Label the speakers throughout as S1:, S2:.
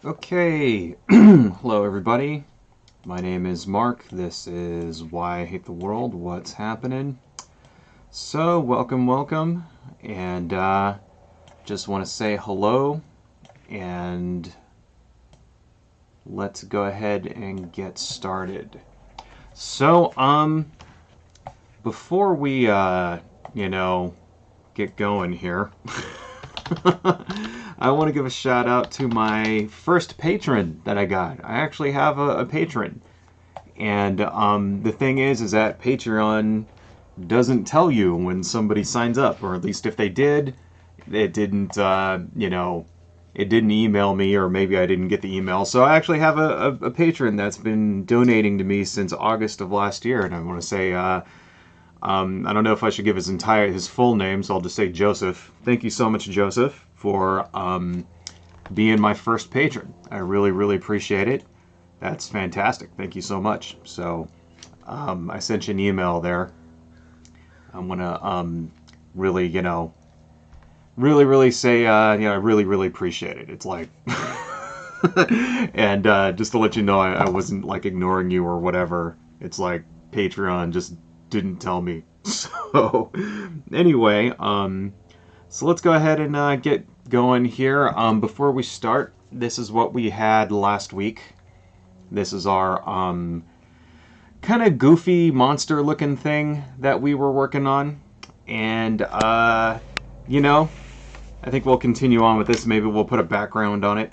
S1: Okay, hello everybody. My name is Mark. This is Why I Hate the World. What's happening? So, welcome, and just want to say hello, and let's go ahead and get started. So, before we, get going here, I want to give a shout out to my first patron that I got. I actually have a patron. And the thing is that Patreon doesn't tell you when somebody signs up, or at least if they did, it didn't, it didn't email me, or maybe I didn't get the email. So I actually have a patron that's been donating to me since August of last year, and I want to say, I don't know if I should give his full name, so I'll just say Joseph. Thank you so much, Joseph, for being my first patron. I really appreciate it. That's fantastic. Thank you so much. So I sent you an email there. I'm gonna really, really say, I really appreciate it. It's like, and just to let you know, I wasn't like ignoring you or whatever. It's like Patreon just didn't tell me. So anyway, so let's go ahead and get going here. Before we start, this is what we had last week. This is our kind of goofy monster looking thing that we were working on. And, I think we'll continue on with this. Maybe we'll put a background on it.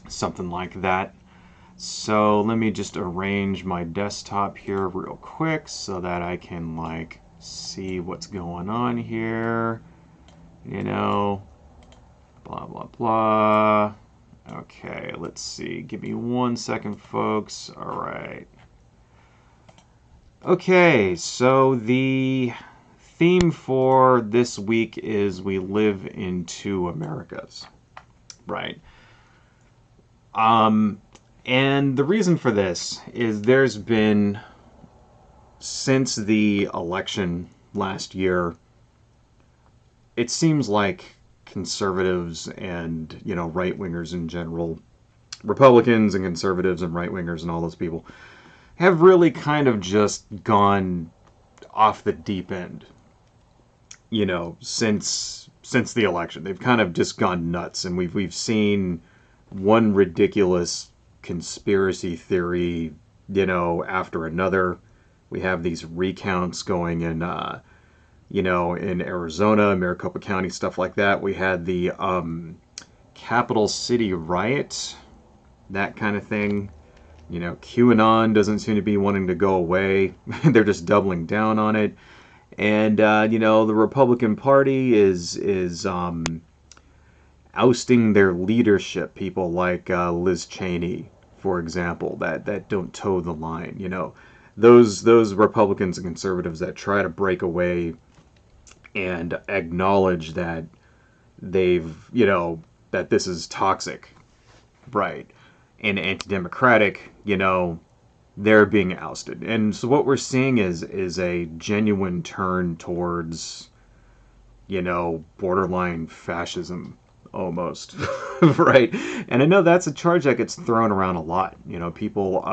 S1: Something like that. So let me just arrange my desktop here real quick so that I can, like, see what's going on here. Blah, blah, blah. Okay, let's see. Give me 1 second, folks. All right. Okay, so the theme for this week is we live in two Americas, right? And the reason for this is there's been, since the election last year, it seems like conservatives and, right-wingers in general, Republicans and conservatives and right-wingers and all those people, have really kind of just gone off the deep end, since the election. They've kind of just gone nuts, and we've seen one ridiculous conspiracy theory, after another. We have these recounts going in, in Arizona, Maricopa County, stuff like that. We had the Capital City riot, that kind of thing. QAnon doesn't seem to be wanting to go away. They're just doubling down on it. And, the Republican Party is ousting their leadership. People like Liz Cheney, for example, that don't toe the line. Those Republicans and conservatives that try to break away and acknowledge that that this is toxic, right, and anti-democratic, they're being ousted. And so what we're seeing is a genuine turn towards, borderline fascism almost, right? And I know that's a charge that gets thrown around a lot. People,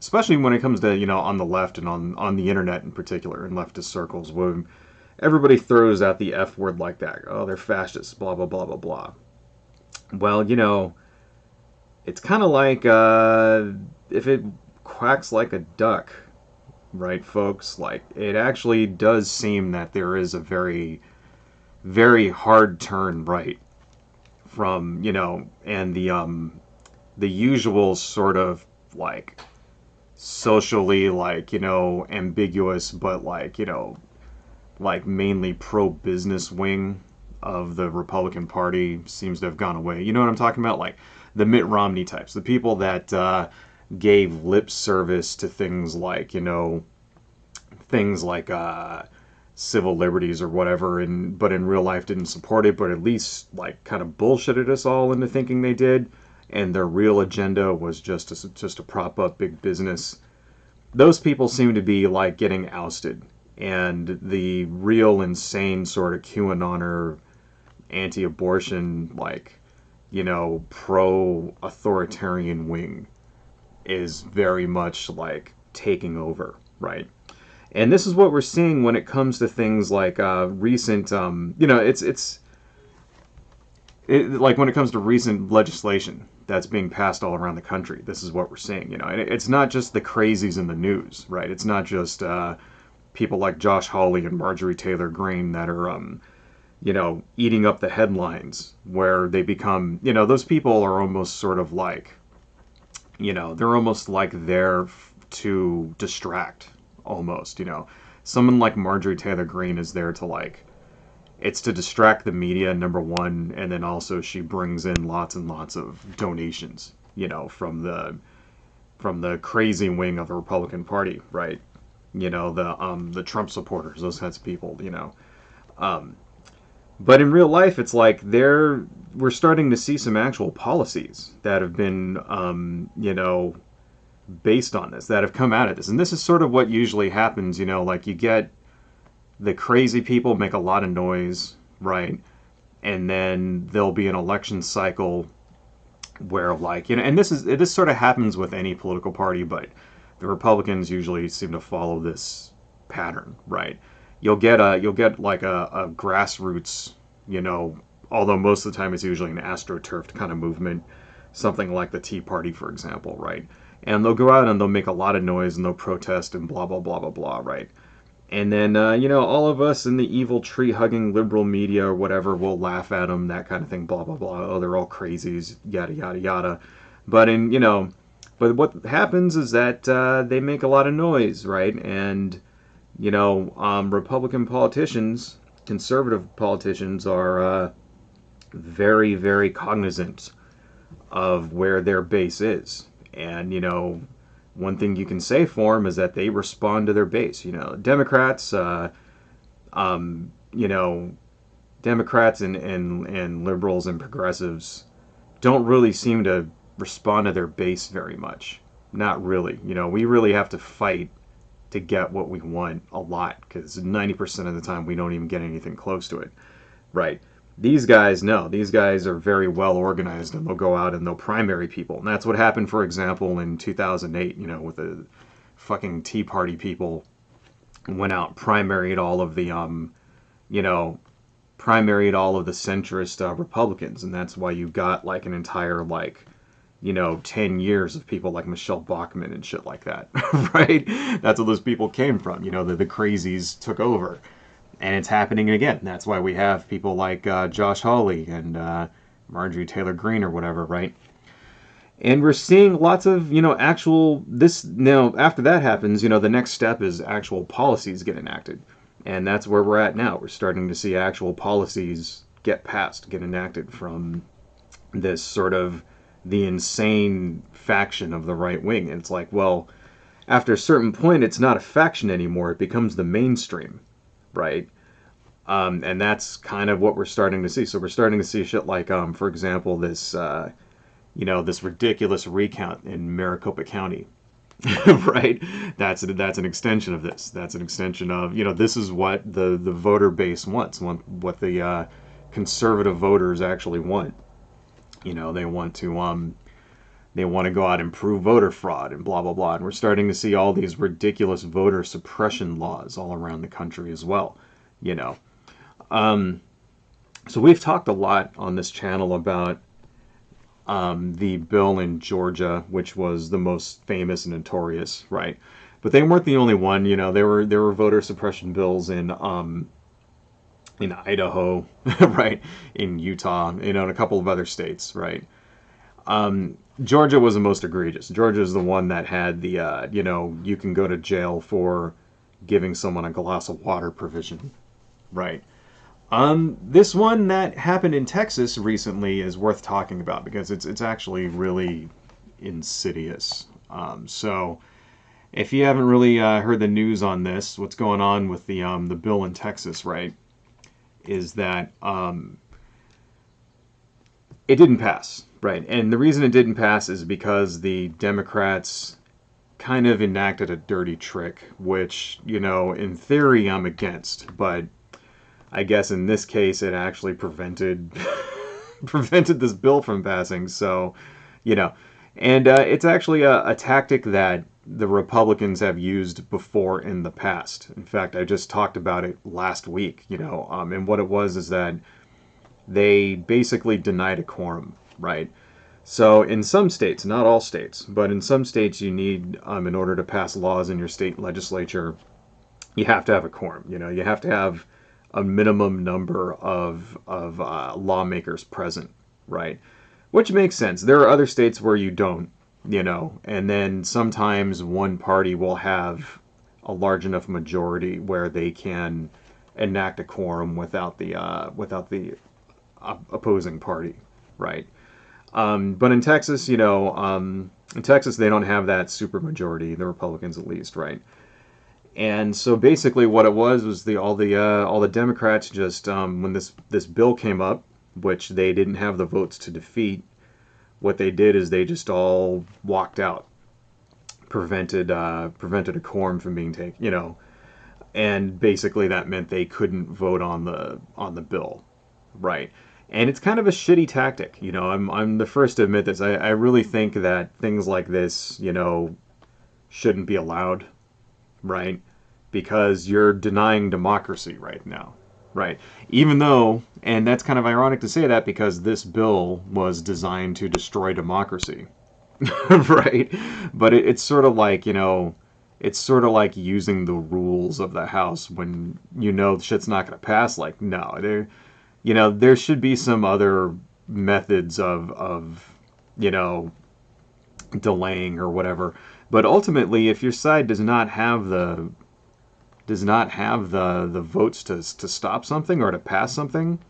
S1: especially when it comes to, on the left and on the internet in particular, in leftist circles, when everybody throws out the F word like that. Oh, they're fascists, blah, blah, blah, blah, blah. Well, it's kind of like if it quacks like a duck, right, folks? Like, it actually does seem that there is a very, very hard turn right from, and the usual sort of, like, socially, like, ambiguous, but, like mainly pro-business wing of the Republican Party seems to have gone away. You know what I'm talking about? Like the Mitt Romney types, the people that gave lip service to things like, civil liberties or whatever, but in real life didn't support it, but at least like kind of bullshitted us all into thinking they did, and their real agenda was just to prop up big business. Those people seem to be like getting ousted, and the real insane sort of QAnoner anti-abortion, like, pro-authoritarian wing is very much like taking over, right? And this is what we're seeing when it comes to things like recent, like when it comes to recent legislation that's being passed all around the country. This is what we're seeing, and it's not just the crazies in the news, right? It's not just people like Josh Hawley and Marjorie Taylor Greene that are, eating up the headlines where they become, those people are almost sort of like, they're almost like there to distract, almost, Someone like Marjorie Taylor Greene is there to like, it's to distract the media, number one, and then also she brings in lots and lots of donations, from the crazy wing of the Republican Party, right? The Trump supporters, those kinds of people, Um, but in real life, it's like we're starting to see some actual policies that have been, based on this, that have come out of this. And this is sort of what usually happens, like you get the crazy people make a lot of noise, right? And then there'll be an election cycle where, like, and this sort of happens with any political party, but the Republicans usually seem to follow this pattern, right? You'll get like a grassroots, although most of the time it's usually an astroturfed kind of movement, something like the Tea Party, for example, right? And they'll go out and they'll make a lot of noise and they'll protest and blah blah blah blah blah, right? And then, all of us in the evil tree-hugging liberal media or whatever will laugh at them, that kind of thing, blah, blah, blah. Oh, they're all crazies, yada, yada, yada. But, but what happens is that they make a lot of noise, right? And, Republican politicians, conservative politicians are very, very cognizant of where their base is. And, one thing you can say for them is that they respond to their base. Democrats, um, you know, Democrats and liberals and progressives don't really seem to respond to their base very much. Not really. We really have to fight to get what we want a lot, because 90% of the time we don't even get anything close to it. Right. These guys, no. These guys are very well organized, and they'll go out and they'll primary people. And that's what happened, for example, in 2008, with the fucking Tea Party people went out, primaried all of the, primaried all of the centrist Republicans. And that's why you got like an entire, 10 years of people like Michelle Bachmann and shit like that, right? That's where those people came from. The crazies took over. And it's happening again. That's why we have people like Josh Hawley and Marjorie Taylor Greene or whatever, right? And we're seeing lots of, actual, this, now, after that happens, the next step is actual policies get enacted. And that's where we're at now. We're starting to see actual policies get passed, get enacted from this sort of the insane faction of the right wing. And it's like, well, after a certain point, it's not a faction anymore. It becomes the mainstream, right? And that's kind of what we're starting to see. So we're starting to see shit like, for example, this, this ridiculous recount in Maricopa County, right? That's an extension of this. That's an extension of, this is what the voter base wants, what the conservative voters actually want. They want to go out and prove voter fraud and blah, blah, blah. And we're starting to see all these ridiculous voter suppression laws all around the country as well, So we've talked a lot on this channel about the bill in Georgia, which was the most famous and notorious, right? But they weren't the only one. There were voter suppression bills in Idaho, right, in Utah, and a couple of other states, right. Georgia was the most egregious. Georgia is the one that had the you can go to jail for giving someone a glass of water provision, right. This one that happened in Texas recently is worth talking about because it's actually really insidious. So if you haven't really heard the news on this, what's going on with the bill in Texas, right, is that it didn't pass, right? And the reason it didn't pass is because the Democrats kind of enacted a dirty trick, which, in theory I'm against, but I guess in this case it actually prevented prevented this bill from passing. So, you know, and it's actually a tactic that the Republicans have used before in the past. In fact, I just talked about it last week. And what it was is that they basically denied a quorum, right? So in some states, not all states, but in some states, you need, in order to pass laws in your state legislature, you have to have a quorum. You have to have a minimum number of lawmakers present, right? Which makes sense. There are other states where you don't, and then sometimes one party will have a large enough majority where they can enact a quorum without the opposing party, right? But in Texas, in Texas they don't have that super majority, the Republicans at least, right? And so basically, what it was all the Democrats just when this bill came up, which they didn't have the votes to defeat, what they did is they just all walked out, prevented a quorum from being taken, and basically that meant they couldn't vote on the bill, right? And it's kind of a shitty tactic, I'm the first to admit this. I really think that things like this, shouldn't be allowed, right? Because you're denying democracy right now, right? Even though, and that's kind of ironic to say that because this bill was designed to destroy democracy, right? But it's sort of like, it's sort of like using the rules of the House when shit's not going to pass. Like, no, there should be some other methods of delaying or whatever. But ultimately, if your side does not have the votes to stop something or to pass something,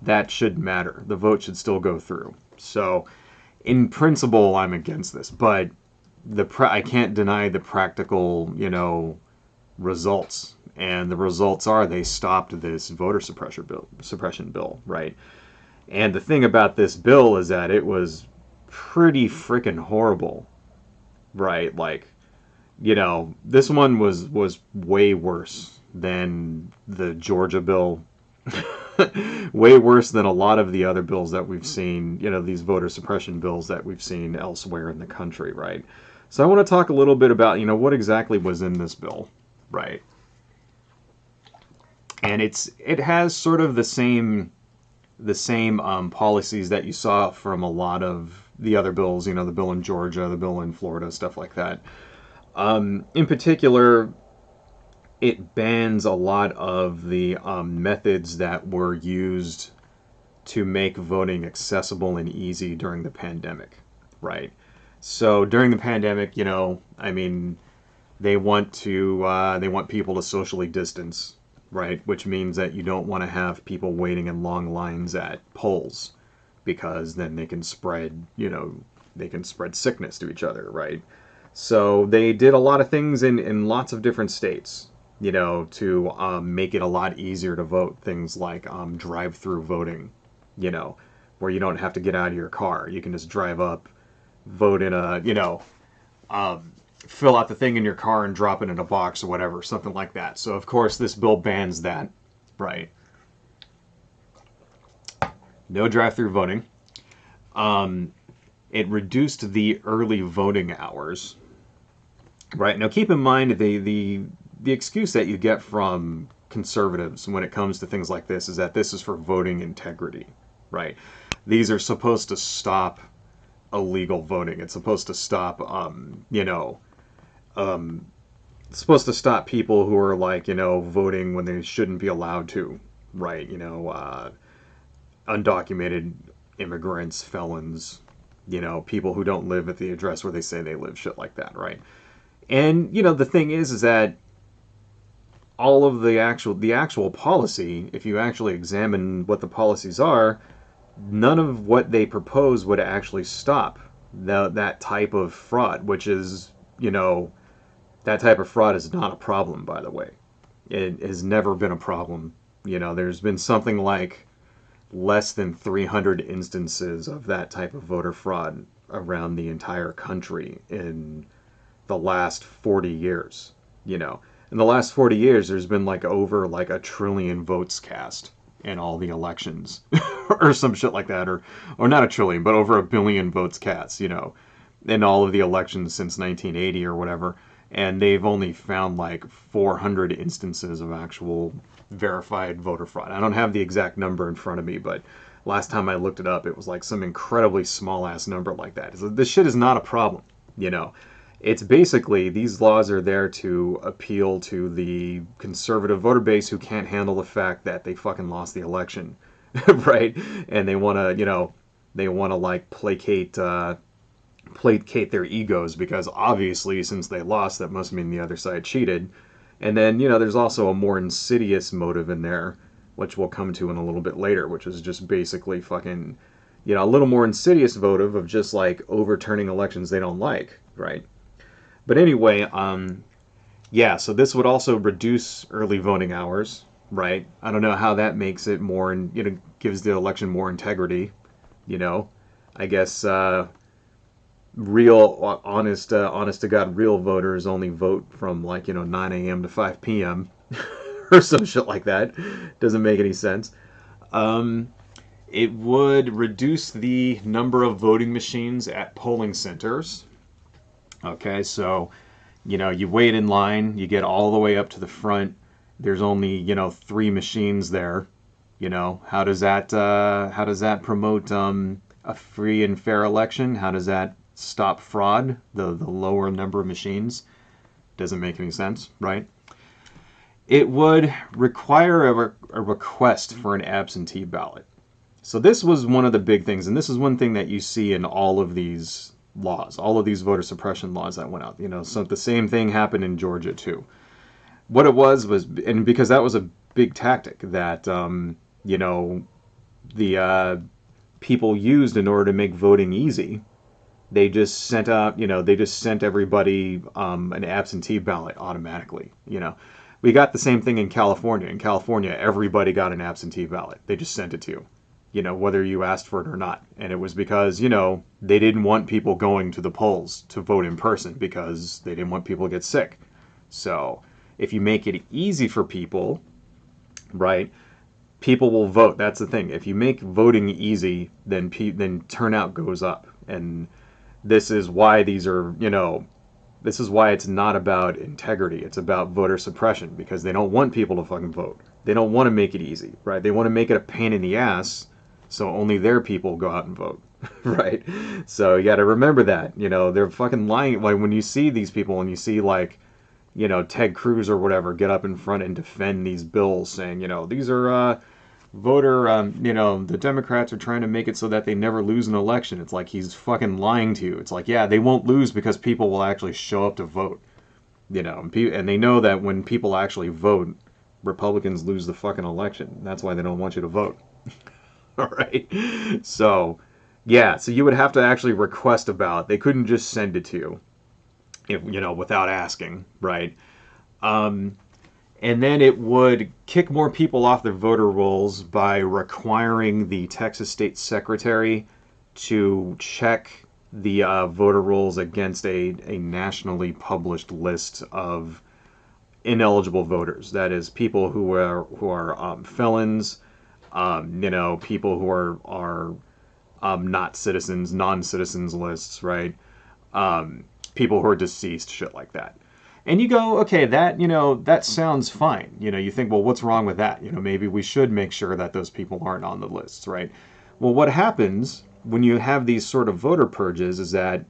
S1: that should matter. The vote should still go through. So, in principle, I'm against this, but I can't deny the practical, results. And the results are they stopped this voter suppression bill, right? And the thing about this bill is that it was pretty freaking horrible, right? Like, this one was way worse than the Georgia bill. Way worse than a lot of the other bills that we've seen, these voter suppression bills that we've seen elsewhere in the country, right? So I want to talk a little bit about, what exactly was in this bill, right? And it has sort of the same policies that you saw from a lot of the other bills, the bill in Georgia, the bill in Florida, stuff like that. In particular, it bans a lot of the methods that were used to make voting accessible and easy during the pandemic, right? So during the pandemic, they want people to socially distance, right? Which means that you don't want to have people waiting in long lines at polls, because then they can spread sickness to each other, right? So they did a lot of things in lots of different states, to make it a lot easier to vote. Things like drive-through voting, where you don't have to get out of your car. You can just drive up, vote in fill out the thing in your car and drop it in a box or whatever, something like that. So, of course, this bill bans that, right? No drive-through voting. It reduced the early voting hours. Right. Now, keep in mind the excuse that you get from conservatives when it comes to things like this is that this is for voting integrity, right? These are supposed to stop illegal voting. It's supposed to stop, it's supposed to stop people who are like, voting when they shouldn't be allowed to, right? Undocumented immigrants, felons, people who don't live at the address where they say they live, shit like that, right? And, the thing is that all of the actual policy, if you actually examine what the policies are, none of what they propose would actually stop that type of fraud, which is, that type of fraud is not a problem, by the way. It has never been a problem. There's been something like less than 300 instances of that type of voter fraud around the entire country in the last 40 years. In the last 40 years, there's been over 1 trillion votes cast in all the elections, or some shit like that, or not a trillion, but over 1 billion votes cast, you know, in all of the elections since 1980 or whatever, and they've only found like 400 instances of actual verified voter fraud. I don't have the exact number in front of me, but last time I looked it up, it was like some incredibly small ass number like that. This shit is not a problem, you know. It's basically, these laws are there to appeal to the conservative voter base who can't handle the fact that they fucking lost the election, right? And they want to, you know, they want to like placate their egos, because obviously since they lost, that must mean the other side cheated. And then, you know, there's also a more insidious motive in there, which we'll come to in a little bit later, which is just basically fucking, you know, a little more insidious motive of just like overturning elections they don't like, right? But anyway, yeah, so this would also reduce early voting hours, right? I don't know how that makes it more, and you know, gives the election more integrity, you know. I guess real, honest to God, real voters only vote from like, you know, 9 a.m. to 5 p.m. or some shit like that. Doesn't make any sense. It would reduce the number of voting machines at polling centers. Okay, so, you know, you wait in line, you get all the way up to the front. There's only, you know, 3 machines there. You know, how does that promote a free and fair election? How does that stop fraud? The lower number of machines doesn't make any sense, right? It would require a request for an absentee ballot. So this was one of the big things, and this is one thing that you see in all of these laws, all of these voter suppression laws that went out. You know, so the same thing happened in Georgia too. What it was, and because that was a big tactic that you know, the people used in order to make voting easy, they just sent out, you know, they just sent everybody an absentee ballot automatically. You know, we got the same thing in California. In California, everybody got an absentee ballot. They just sent it to you, you know, whether you asked for it or not. And it was because, you know, they didn't want people going to the polls to vote in person because they didn't want people to get sick. So if you make it easy for people, right, people will vote. That's the thing. If you make voting easy, then turnout goes up. And this is why these are, you know, this is why it's not about integrity. It's about voter suppression, because they don't want people to fucking vote. They don't want to make it easy, right? They want to make it a pain in the ass, so only their people go out and vote, right? So you got to remember that, you know, they're fucking lying. Like when you see these people and you see like, you know, Ted Cruz or whatever get up in front and defend these bills saying, you know, these are voter, you know, the Democrats are trying to make it so that they never lose an election. It's like he's fucking lying to you. It's like, yeah, they won't lose because people will actually show up to vote, you know, and they know that when people actually vote, Republicans lose the fucking election. That's why they don't want you to vote. All right. So, yeah, so you would have to actually request a ballot. They couldn't just send it to you, if, you know, without asking, right? And then it would kick more people off the voter rolls by requiring the Texas State Secretary to check the voter rolls against a nationally published list of ineligible voters. That is, people who are felons, you know, people who are not citizens, non-citizens lists, right? People who are deceased, shit like that. And you go, okay, that, you know, that sounds fine. You know, you think, well, what's wrong with that? You know, maybe we should make sure that those people aren't on the lists, right? Well, what happens when you have these sort of voter purges is that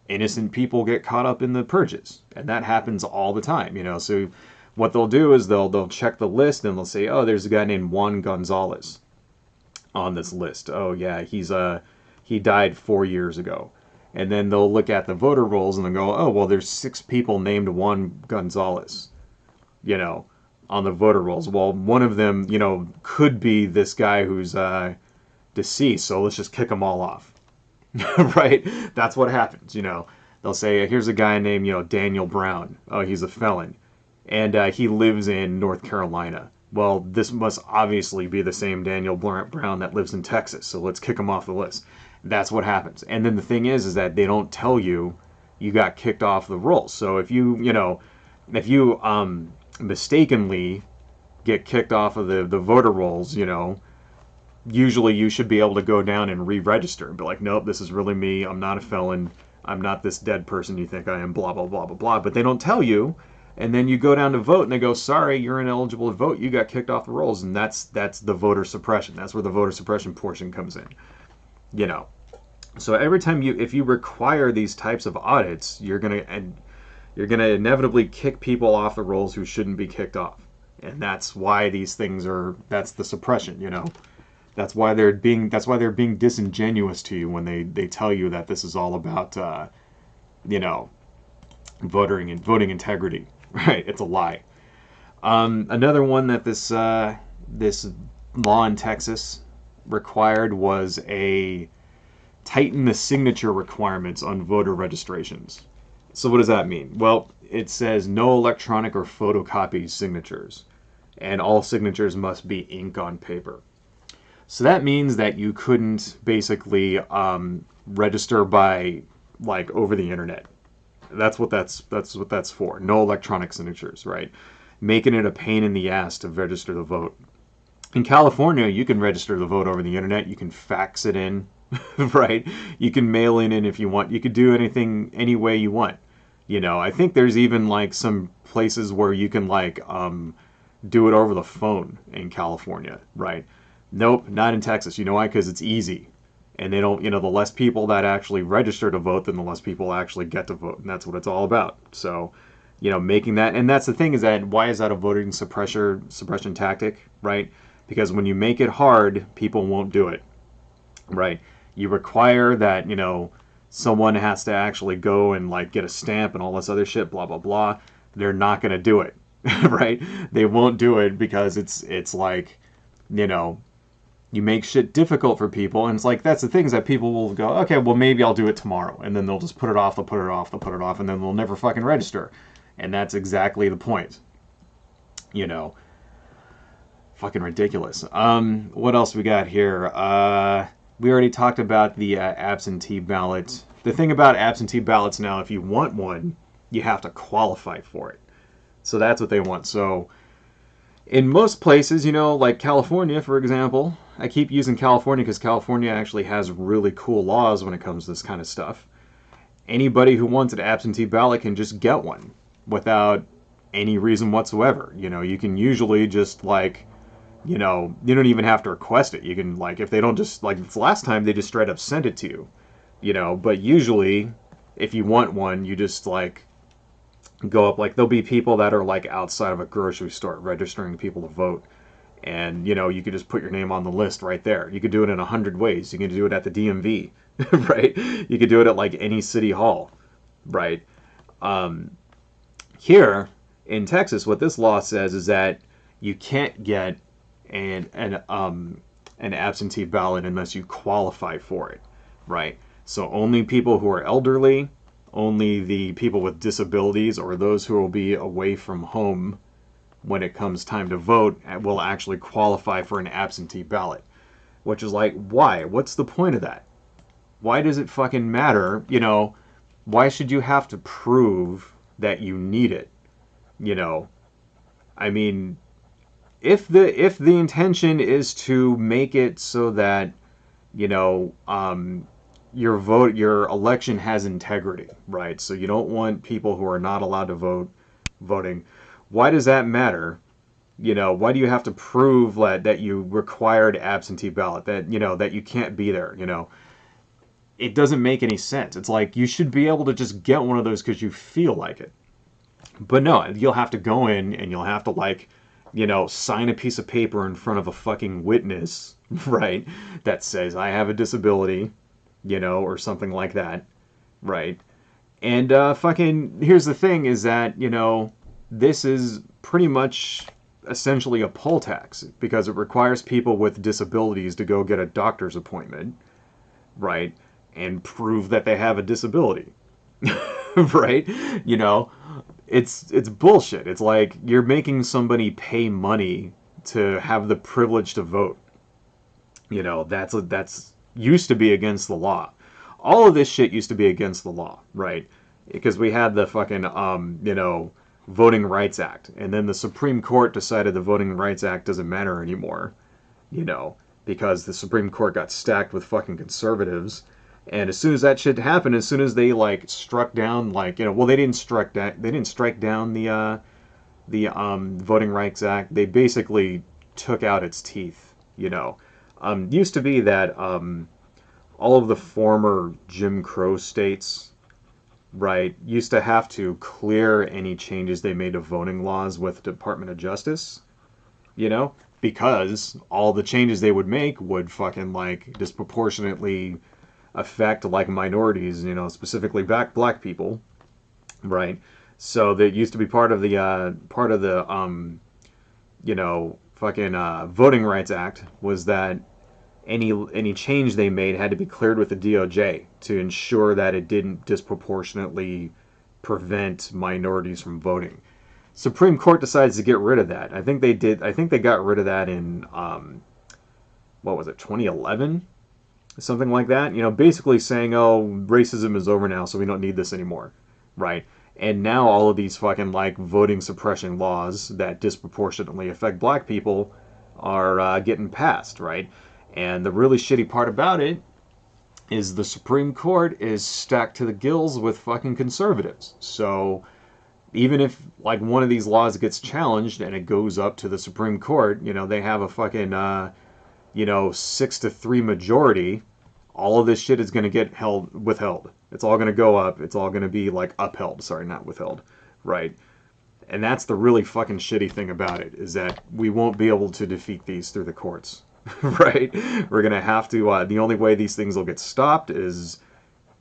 S1: innocent people get caught up in the purges. And that happens all the time, you know. So what they'll do is they'll check the list and they'll say, oh, there's a guy named Juan Gonzalez on this list. Oh, yeah, he died 4 years ago. And then they'll look at the voter rolls and they'll go, oh, well, there's 6 people named Juan Gonzalez, you know, on the voter rolls. Well, one of them, you know, could be this guy who's deceased, so let's just kick them all off, right? That's what happens, you know. They'll say, here's a guy named, you know, Daniel Brown. Oh, he's a felon. And he lives in North Carolina. Well, this must obviously be the same Daniel Brown that lives in Texas, so let's kick him off the list. That's what happens. And then the thing is that they don't tell you you got kicked off the rolls. So if you, you know, if you mistakenly get kicked off of the voter rolls, you know, usually you should be able to go down and re-register and be like, nope, this is really me. I'm not a felon. I'm not this dead person you think I am, blah, blah, blah, blah, blah. But they don't tell you. And then you go down to vote and they go, sorry, you're ineligible to vote. You got kicked off the rolls. And that's the voter suppression. That's where the voter suppression portion comes in, you know. So every time if you require these types of audits, you're gonna inevitably kick people off the rolls who shouldn't be kicked off. And that's why these things that's the suppression, you know. That's why they're being disingenuous to you when they tell you that this is all about you know, voting integrity. Right? It's a lie. Another one that this law in Texas required was tighten the signature requirements on voter registrations. So what does that mean? Well, it says no electronic or photocopy signatures, and all signatures must be ink on paper. So that means that you couldn't basically register by like over the internet. That's what that's for. No electronic signatures, right? Making it a pain in the ass to register the vote. In California, you can register the vote over the internet. You can fax it in, right? You can mail it in if you want. You could do anything any way you want. You know, I think there's even like some places where you can like do it over the phone in California, right? Nope, not in Texas. You know why? Because it's easy. And they don't, you know, the less people that actually register to vote, then the less people actually get to vote. And that's what it's all about. So, you know, making that, and that's the thing is that, why is that a voting suppression tactic, right? Because when you make it hard, people won't do it, right? You require that, you know, someone has to actually go and like get a stamp and all this other shit, blah, blah, blah. They're not going to do it, right? They won't do it because it's like, you know, you make shit difficult for people, and it's like, that's the thing, is that people will go, okay, well, maybe I'll do it tomorrow, and then they'll just put it off, they'll put it off, and then they'll never fucking register. And that's exactly the point. You know, fucking ridiculous. What else we got here? We already talked about the absentee ballot. The thing about absentee ballots now, if you want one, you have to qualify for it. So that's what they want. So in most places, you know, like California, for example, I keep using California because California actually has really cool laws when it comes to this kind of stuff. Anybody who wants an absentee ballot can just get one without any reason whatsoever. You know, you can usually just like, you know, you don't even have to request it. You can, like, if they don't just, like this last time, they just straight up sent it to you, you know. But usually, if you want one, you just like go up, like there'll be people that are like outside of a grocery store registering people to vote. And, you know, you could just put your name on the list right there. You could do it in 100 ways. You can do it at the DMV, right? You could do it at like any city hall, right? Here in Texas, what this law says is that you can't get an absentee ballot unless you qualify for it, right? So only people who are elderly, only the people with disabilities, or those who will be away from home when it comes time to vote will actually qualify for an absentee ballot. Which is like, why? What's the point of that? Why does it fucking matter? You know, why should you have to prove that you need it? You know, I mean, if the intention is to make it so that, you know, your election has integrity, right? So you don't want people who are not allowed to vote voting. Why does that matter? You know, why do you have to prove that you required absentee ballot, that, you know, that you can't be there, you know? It doesn't make any sense. It's like, you should be able to just get one of those because you feel like it. But no, you'll have to go in and you'll have to, like, you know, sign a piece of paper in front of a fucking witness, right? That says, I have a disability, you know, or something like that, right? And fucking, here's the thing is that, you know, this is pretty much essentially a poll tax because it requires people with disabilities to go get a doctor's appointment, right? And prove that they have a disability, right? You know, it's bullshit. It's like you're making somebody pay money to have the privilege to vote. You know, that's used to be against the law. All of this shit used to be against the law, right? Because we had the fucking, you know, Voting Rights Act. And then the Supreme Court decided the Voting Rights Act doesn't matter anymore, you know, because the Supreme Court got stacked with fucking conservatives. And as soon as that shit happened, as soon as they like struck down, like, you know, well, they didn't strike down the Voting Rights Act. They basically took out its teeth, you know. Used to be that all of the former Jim Crow states, right, used to have to clear any changes they made to voting laws with the Department of Justice, you know, because all the changes they would make would fucking like disproportionately affect like minorities, you know, specifically black people, right? So that used to be part of the you know, fucking Voting Rights Act was that any change they made had to be cleared with the DOJ to ensure that it didn't disproportionately prevent minorities from voting. Supreme Court decides to get rid of that. I think they did. I think they got rid of that in what was it, 2011, something like that. You know, basically saying, "Oh, racism is over now, so we don't need this anymore," right? And now all of these fucking like voting suppression laws that disproportionately affect black people are getting passed, right? And the really shitty part about it is the Supreme Court is stacked to the gills with fucking conservatives. So even if like one of these laws gets challenged and it goes up to the Supreme Court, you know, they have a fucking you know, 6-3 majority, all of this shit is going to get withheld. It's all going to go up. It's all going to be like upheld. Sorry, not withheld. Right. And that's the really fucking shitty thing about it, is that we won't be able to defeat these through the courts. Right. We're going to have to, the only way these things will get stopped is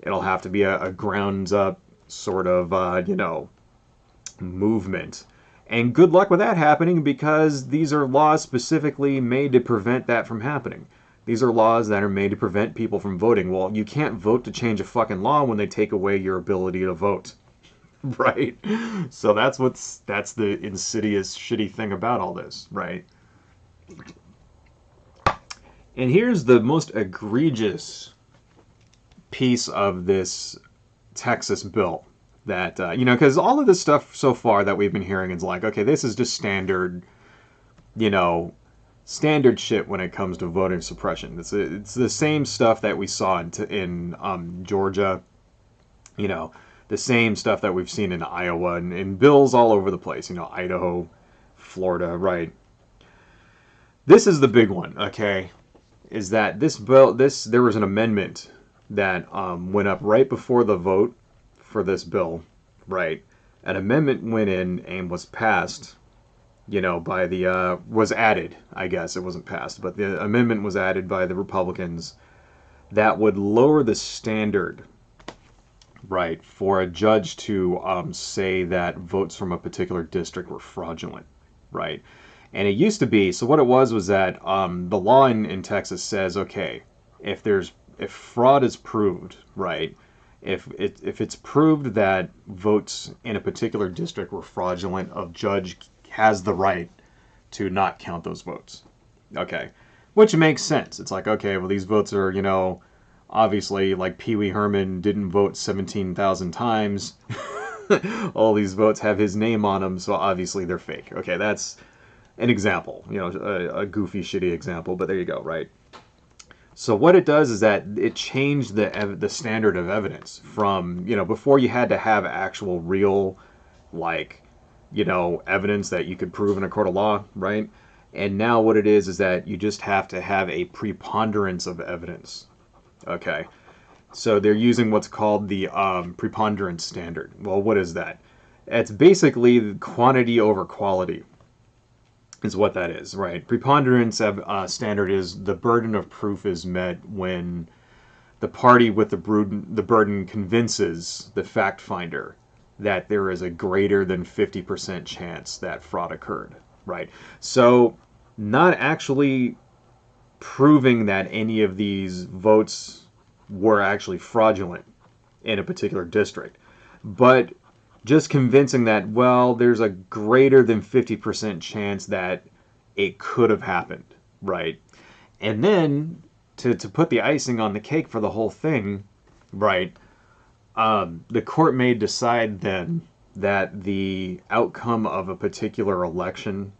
S1: it'll have to be a grounds up sort of, you know, movement. And good luck with that happening, because these are laws specifically made to prevent that from happening. These are laws that are made to prevent people from voting. Well, you can't vote to change a fucking law when they take away your ability to vote. Right? So that's the insidious, shitty thing about all this, right? And here's the most egregious piece of this Texas bill. That, you know, because all of this stuff so far that we've been hearing is like, okay, this is just standard, you know, standard shit when it comes to voter suppression. It's the same stuff that we saw in Georgia, you know, the same stuff that we've seen in Iowa and in bills all over the place, you know, Idaho, Florida, right? This is the big one, okay, is that this bill, there was an amendment that went up right before the vote for this bill, right? An amendment went in and was passed, you know, by the, was added, I guess. It wasn't passed, but the amendment was added by the Republicans that would lower the standard, right, for a judge to say that votes from a particular district were fraudulent, right? And it used to be, so what it was that the law in Texas says, okay, if fraud is proved, right, if it's proved that votes in a particular district were fraudulent, a judge has the right to not count those votes. Okay. Which makes sense. It's like, okay, well, these votes are, you know, obviously, like Pee Wee Herman didn't vote 17,000 times. All these votes have his name on them, so obviously they're fake. Okay, that's an example. You know, a goofy, shitty example, but there you go, right? So what it does is that it changed the standard of evidence from, you know, before you had to have actual real, like, you know, evidence that you could prove in a court of law, right? And now what it is that you just have to have a preponderance of evidence. Okay. So they're using what's called the preponderance standard. Well, what is that? It's basically quantity over quality. Is what that is, right? Preponderance standard is the burden of proof is met when the party with the burden convinces the fact finder that there is a greater than 50% chance that fraud occurred, right? So not actually proving that any of these votes were actually fraudulent in a particular district, but just convincing that, well, there's a greater than 50% chance that it could have happened, right? And then, to put the icing on the cake for the whole thing, right, the court may decide then that the outcome of a particular election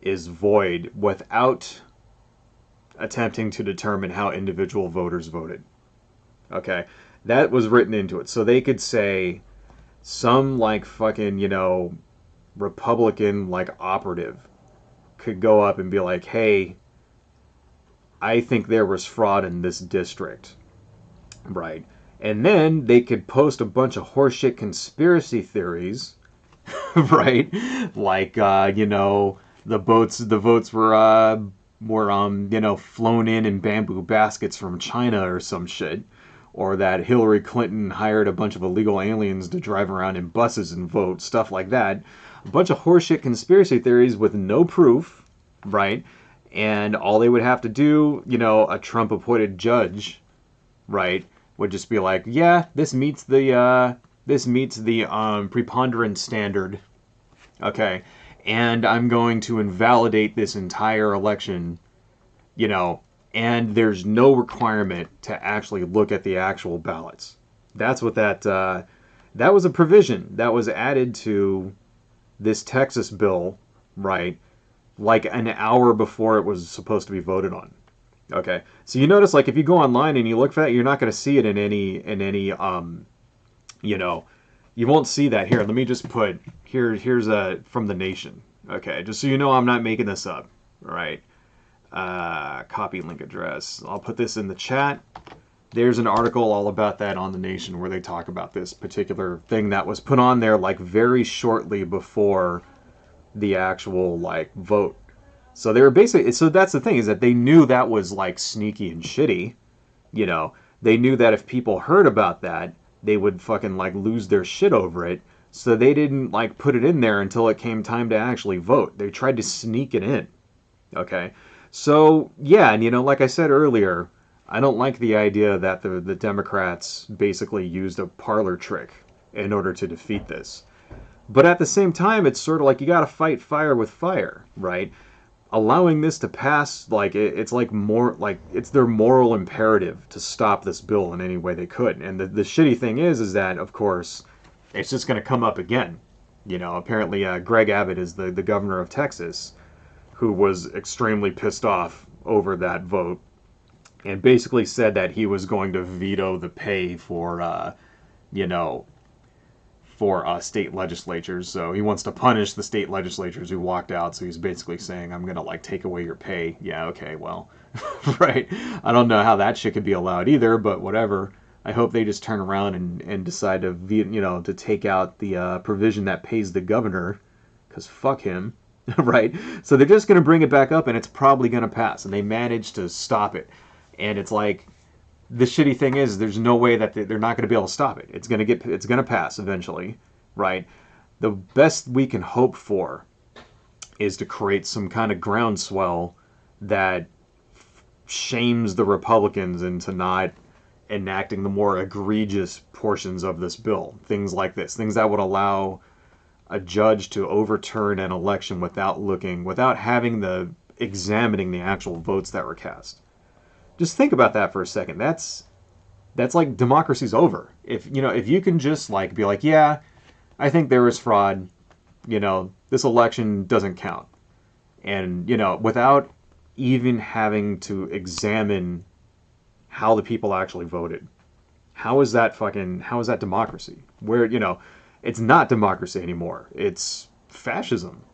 S1: is void without attempting to determine how individual voters voted. Okay? That was written into it. So they could say some like fucking, Republican like operative could go up and be like, "Hey, I think there was fraud in this district." Right? And then they could post a bunch of horseshit conspiracy theories, right? Like, the votes were flown in bamboo baskets from China or some shit, or that Hillary Clinton hired a bunch of illegal aliens to drive around in buses and vote, stuff like that. A bunch of horseshit conspiracy theories with no proof, right? And all they would have to do, a Trump-appointed judge, right, would just be like, yeah, this meets the preponderance standard. Okay, and I'm going to invalidate this entire election, and there's no requirement to actually look at the actual ballots. That's what that was a provision that was added to this Texas bill, right, like an hour before it was supposed to be voted on. Okay, so you notice, like, if you go online and you look for that, you're not going to see it in any you won't see that here. Let me just put here's a from the Nation. Okay, just so you know, I'm not making this up. All right, copy link address. I'll put this in the chat. There's an article all about that on the Nation where they talk about this particular thing that was put on there like very shortly before the actual like vote. So they were basically, so that's the thing, is that they knew that was like sneaky and shitty. They knew that if people heard about that, they would fucking like lose their shit over it. So they didn't like put it in there until it came time to actually vote. They tried to sneak it in. Okay. So yeah, and like I said earlier, I don't like the idea that the Democrats basically used a parlor trick in order to defeat this. But at the same time, it's sort of like you got to fight fire with fire, right? Allowing this to pass, like, it's like more like it's their moral imperative to stop this bill in any way they could. And the shitty thing is that, of course, it's just going to come up again. Apparently Greg Abbott is the governor of Texas, who was extremely pissed off over that vote and basically said that he was going to veto the pay for state legislatures. So he wants to punish the state legislatures who walked out. So he's basically saying, I'm going to like take away your pay. Yeah, okay, well, right. I don't know how that shit could be allowed either, but whatever. I hope they just turn around and decide to take out the provision that pays the governor, because fuck him, right? So they're just going to bring it back up, and it's probably going to pass. And they managed to stop it. And it's like, the shitty thing is, there's no way that they're not going to be able to stop it. It's going to pass eventually, right? The best we can hope for is to create some kind of groundswell that shames the Republicans into not enacting the more egregious portions of this bill. Things like this, things that would allow a judge to overturn an election without examining the actual votes that were cast. Just think about that for a second. That's like democracy's over. If you can just like be like, yeah, I think there was fraud, this election doesn't count. And, without even having to examine how the people actually voted. How is that democracy? Where, it's not democracy anymore. It's fascism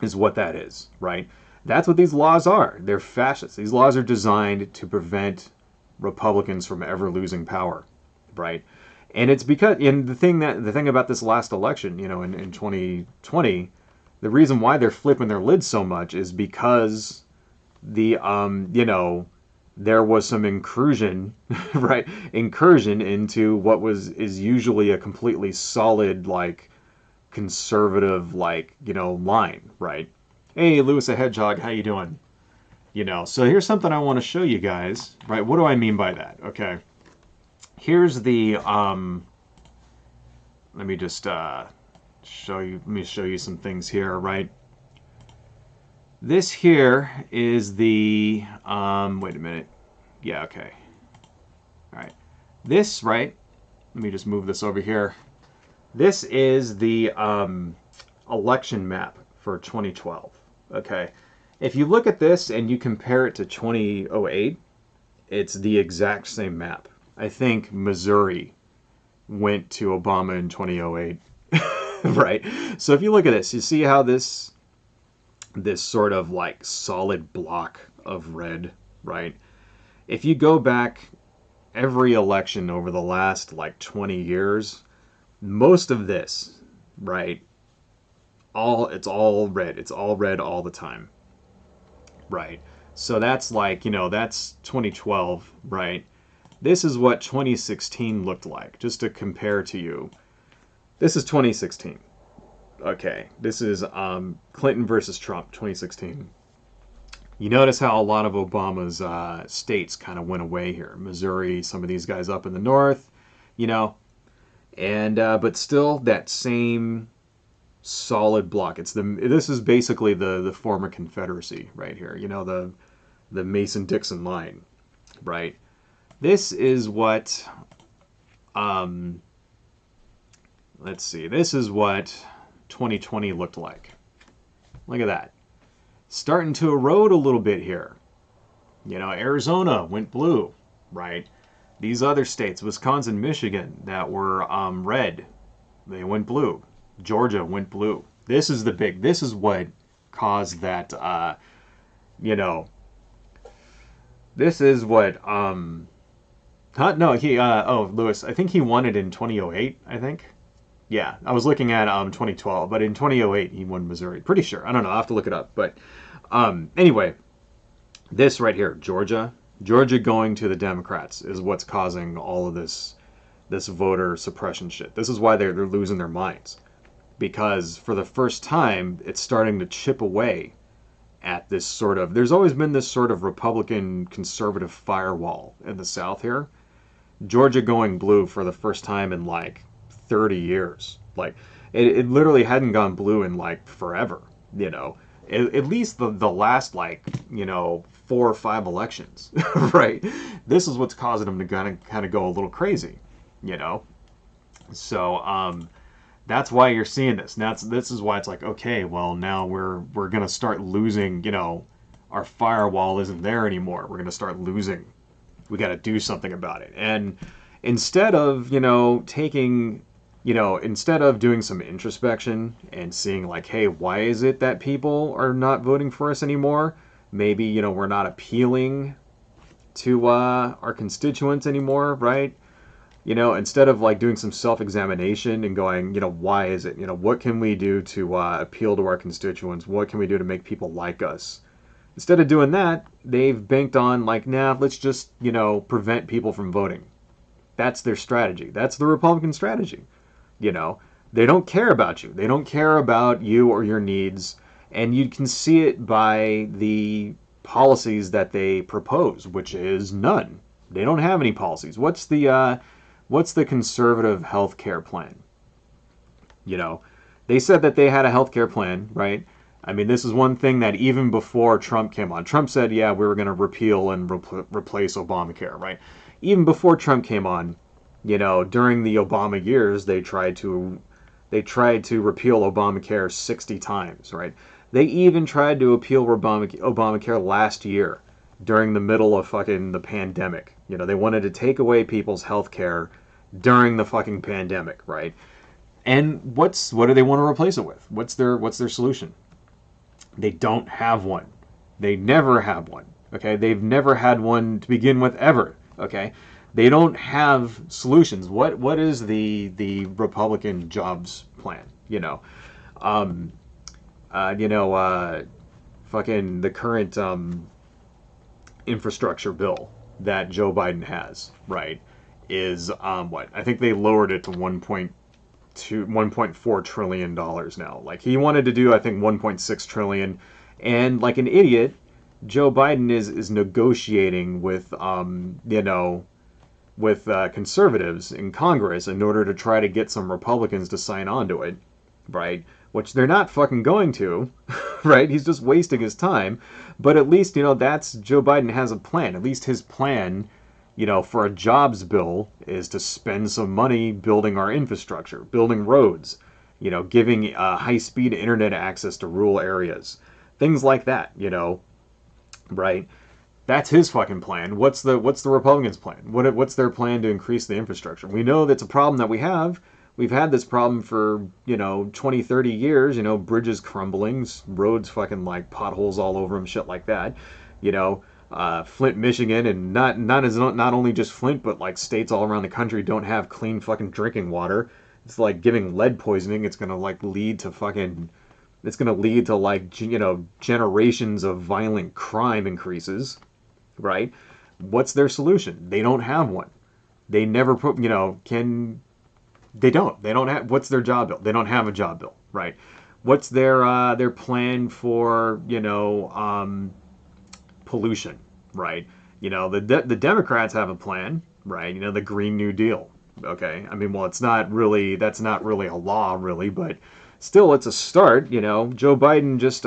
S1: is what that is, right? That's what these laws are. They're fascist. These laws are designed to prevent Republicans from ever losing power, right? And it's because, and the thing about this last election, in 2020, the reason why they're flipping their lids so much is because there was some incursion, right? Incursion into what is usually a completely solid, like, conservative, like, line, right? Hey, Lewis the Hedgehog, how you doing? So here's something I want to show you guys, right? What do I mean by that? Okay. Here's the, let me just show you some things here, right? This here is the, wait a minute. Yeah, okay. All right. This, right? Let me just move this over here. This is the election map for 2012. Okay. If you look at this and you compare it to 2008, it's the exact same map. I think Missouri went to Obama in 2008. Right? So if you look at this, you see how this sort of like solid block of red, right? If you go back every election over the last like 20 years, most of this, right? It's all red. It's all red all the time. Right. So that's like, that's 2012, right? This is what 2016 looked like, just to compare to you. This is 2016. Okay. This is Clinton versus Trump, 2016. You notice how a lot of Obama's states kind of went away here. Missouri, some of these guys up in the north, you know, and but still that same solid block. This is basically the former Confederacy right here. The Mason-Dixon line, right? This is what let's see. This is what 2020 looked like. Look at that. Starting to erode a little bit here. Arizona went blue, right? These other states, Wisconsin, Michigan, that were red, they went blue. Georgia went blue. This is what caused that, this is what, no, Lewis, I think he won it in 2008, I think. Yeah, I was looking at 2012, but in 2008 he won Missouri. Pretty sure. I don't know. I'll have to look it up. But anyway, this right here, Georgia going to the Democrats is what's causing all of this voter suppression shit. This is why they're losing their minds, because for the first time it's starting to chip away at this sort of. There's always been this sort of Republican conservative firewall in the South here. Georgia going blue for the first time in like 30 years. Like it literally hadn't gone blue in like forever, at least the last like 4 or 5 elections. Right? This is what's causing them to kind of go a little crazy, so that's why you're seeing this. Now this is why it's like, okay, well, now we're gonna start losing, our firewall isn't there anymore. We're gonna start losing. We got to do something about it. And instead of instead of doing some introspection and seeing like, hey, why is it that people are not voting for us anymore? Maybe, we're not appealing to our constituents anymore, right? Instead of like doing some self-examination and going, why is it? What can we do to appeal to our constituents? What can we do to make people like us? Instead of doing that, they've banked on like, nah, let's just, prevent people from voting. That's their strategy. That's the Republican strategy. They don't care about you. They don't care about you or your needs. And you can see it by the policies that they propose, which is none. They don't have any policies. What's the conservative health care plan? They said that they had a health care plan, right? I mean, this is one thing that even before Trump came on, Trump said, yeah, we were going to repeal and replace Obamacare, right? Even before Trump came on, during the Obama years, they tried to repeal Obamacare 60 times, right? They even tried to appeal Obamacare last year during the middle of fucking the pandemic. They wanted to take away people's health care during the fucking pandemic, right? And what do they want to replace it with? What's their solution? They don't have one. They never have one. Okay? They've never had one to begin with ever. Okay? They don't have solutions. What is the Republican jobs plan? Fucking the current infrastructure bill that Joe Biden has, right, is what? I think they lowered it to $1.4 trillion now. Like he wanted to do, I think, 1.6 trillion, and like an idiot, Joe Biden is negotiating with conservatives in Congress in order to try to get some Republicans to sign on to it, right? Which they're not fucking going to, right? He's just wasting his time. But at least, that's Joe Biden has a plan. At least his plan you know, for a jobs bill is to spend some money building our infrastructure, building roads, you know, giving high-speed internet access to rural areas, things like that, you know, right? That's his fucking plan. What's the Republicans' plan? What's their plan to increase the infrastructure? We know that's a problem that we have. We've had this problem for, you know, 20, 30 years, you know, bridges crumbling, roads fucking like potholes all over them, shit like that. You know, Flint, Michigan, and not only just Flint, but like states all around the country don't have clean fucking drinking water. It's like giving lead poisoning. It's gonna like lead to fucking. It's gonna lead to like you know generations of violent crime increases, right? What's their solution? They don't have one. They never put you know can. They don't. They don't have. What's their job bill? They don't have a job bill, right? What's their plan for you know pollution, right? You know, the Democrats have a plan, right? You know, the Green New Deal. Okay, I mean, well, it's not really that's not really a law, really, but still, it's a start. You know, Joe Biden just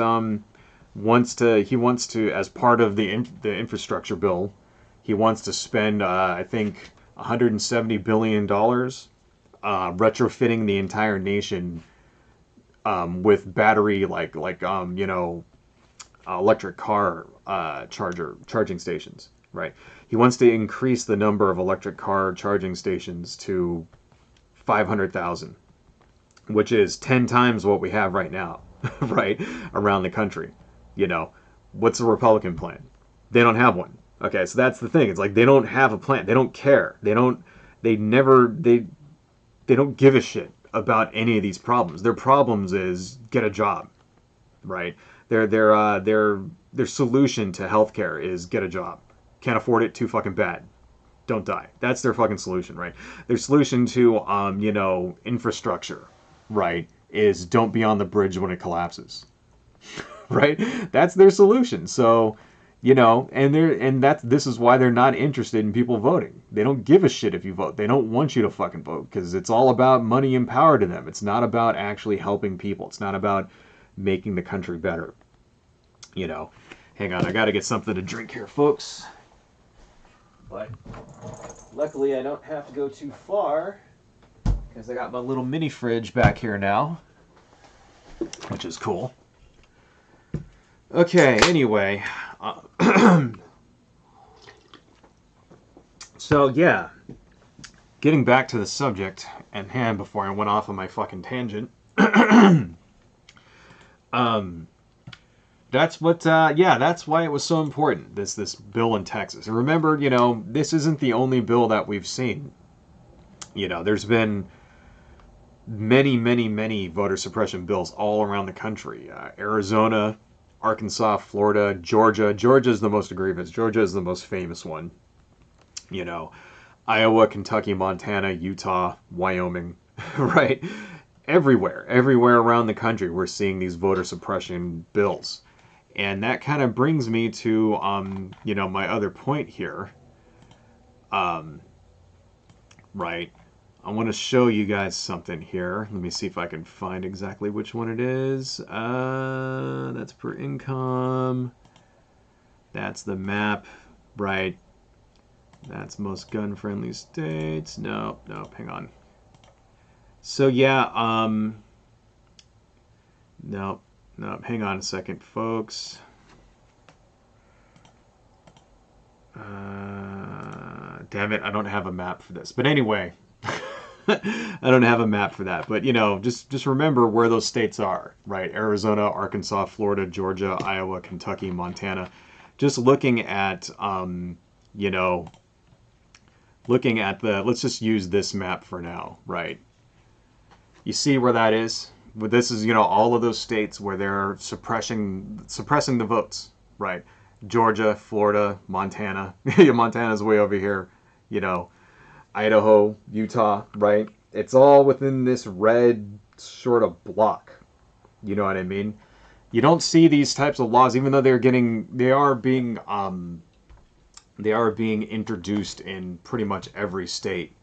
S1: wants to as part of the infrastructure bill, he wants to spend I think 170 billion dollars retrofitting the entire nation with battery you know electric car charging stations, right? He wants to increase the number of electric car charging stations to 500,000, which is 10 times what we have right now, right, around the country. You know, what's the Republican plan? They don't have one. Okay, so that's the thing. It's like they don't have a plan. They don't care. They don't give a shit about any of these problems. Their problems is get a job, right? Their solution to healthcare is get a job. Can't afford it, too fucking bad. Don't die. That's their fucking solution, right? Their solution to you know, infrastructure, right, is don't be on the bridge when it collapses. Right? That's their solution. So, you know, this is why they're not interested in people voting. They don't give a shit if you vote. They don't want you to fucking vote because it's all about money and power to them. It's not about actually helping people. It's not about making the country better. You know, hang on, I got to get something to drink here, folks. But luckily, I don't have to go too far because I got my little mini fridge back here now, which is cool. Okay, anyway. So, yeah. Getting back to the subject at hand before I went off on my fucking tangent. That's what, yeah, that's why it was so important, this bill in Texas. And remember, you know, this isn't the only bill that we've seen. You know, there's been many, many, many voter suppression bills all around the country. Arizona, Arkansas, Florida, Georgia. Georgia is the most egregious. Georgia is the most famous one. You know, Iowa, Kentucky, Montana, Utah, Wyoming, right? Everywhere around the country, we're seeing these voter suppression bills. And that kind of brings me to, you know, my other point here. Right. I want to show you guys something here. Let me see if I can find exactly which one it is. That's per income. That's the map, right? That's most gun-friendly states. No, hang on. So yeah, no, hang on a second, folks. Damn it, I don't have a map for this. But anyway, I don't have a map for that. But, you know, just remember where those states are, right? Arizona, Arkansas, Florida, Georgia, Iowa, Kentucky, Montana. Just looking at, you know, let's just use this map for now, right? You see where that is? But this is, you know, all of those states where they're suppressing the votes, right? Georgia, Florida, Montana. Montana's way over here, you know. Idaho, Utah, right? It's all within this red sort of block. You know what I mean? You don't see these types of laws, even though they are being introduced in pretty much every state.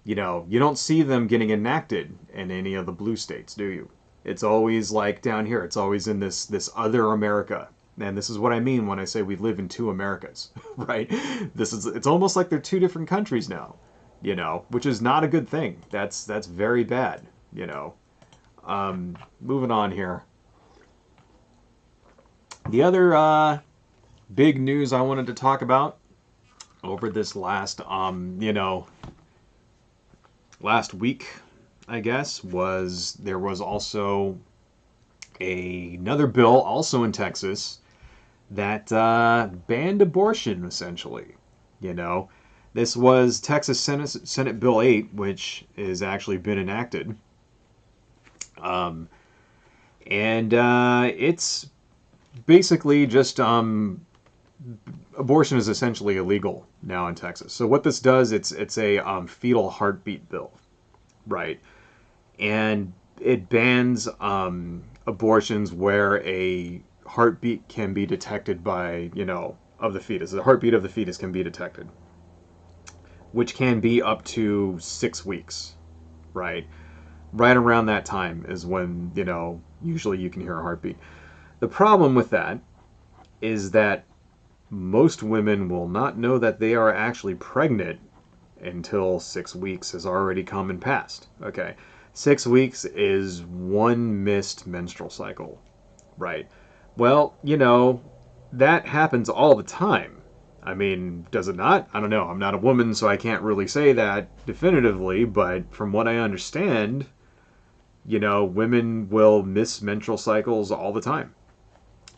S1: You know, you don't see them getting enacted in any of the blue states, do you? It's always like down here. It's always in this other America, And this is what I mean when I say we live in two Americas, right? It's almost like they're two different countries now, which is not a good thing. That's very bad, Moving on here. The other big news I wanted to talk about over this last week, I guess, was there was also another bill also in Texas that banned abortion, essentially. This was Texas Senate Bill 8, which has actually been enacted. And it's basically just abortion is essentially illegal now in Texas. So what this does, it's a fetal heartbeat bill, right? And it bans abortions where a heartbeat can be detected by, of the fetus. The heartbeat of the fetus can be detected, which can be up to 6 weeks, right? Right around that time is when, usually you can hear a heartbeat. The problem with that is that most women will not know that they are actually pregnant until 6 weeks has already come and passed. Okay, 6 weeks is one missed menstrual cycle, right? Well, that happens all the time. I mean, does it not? I don't know. I'm not a woman, so I can't really say that definitively, but from what I understand, women will miss menstrual cycles all the time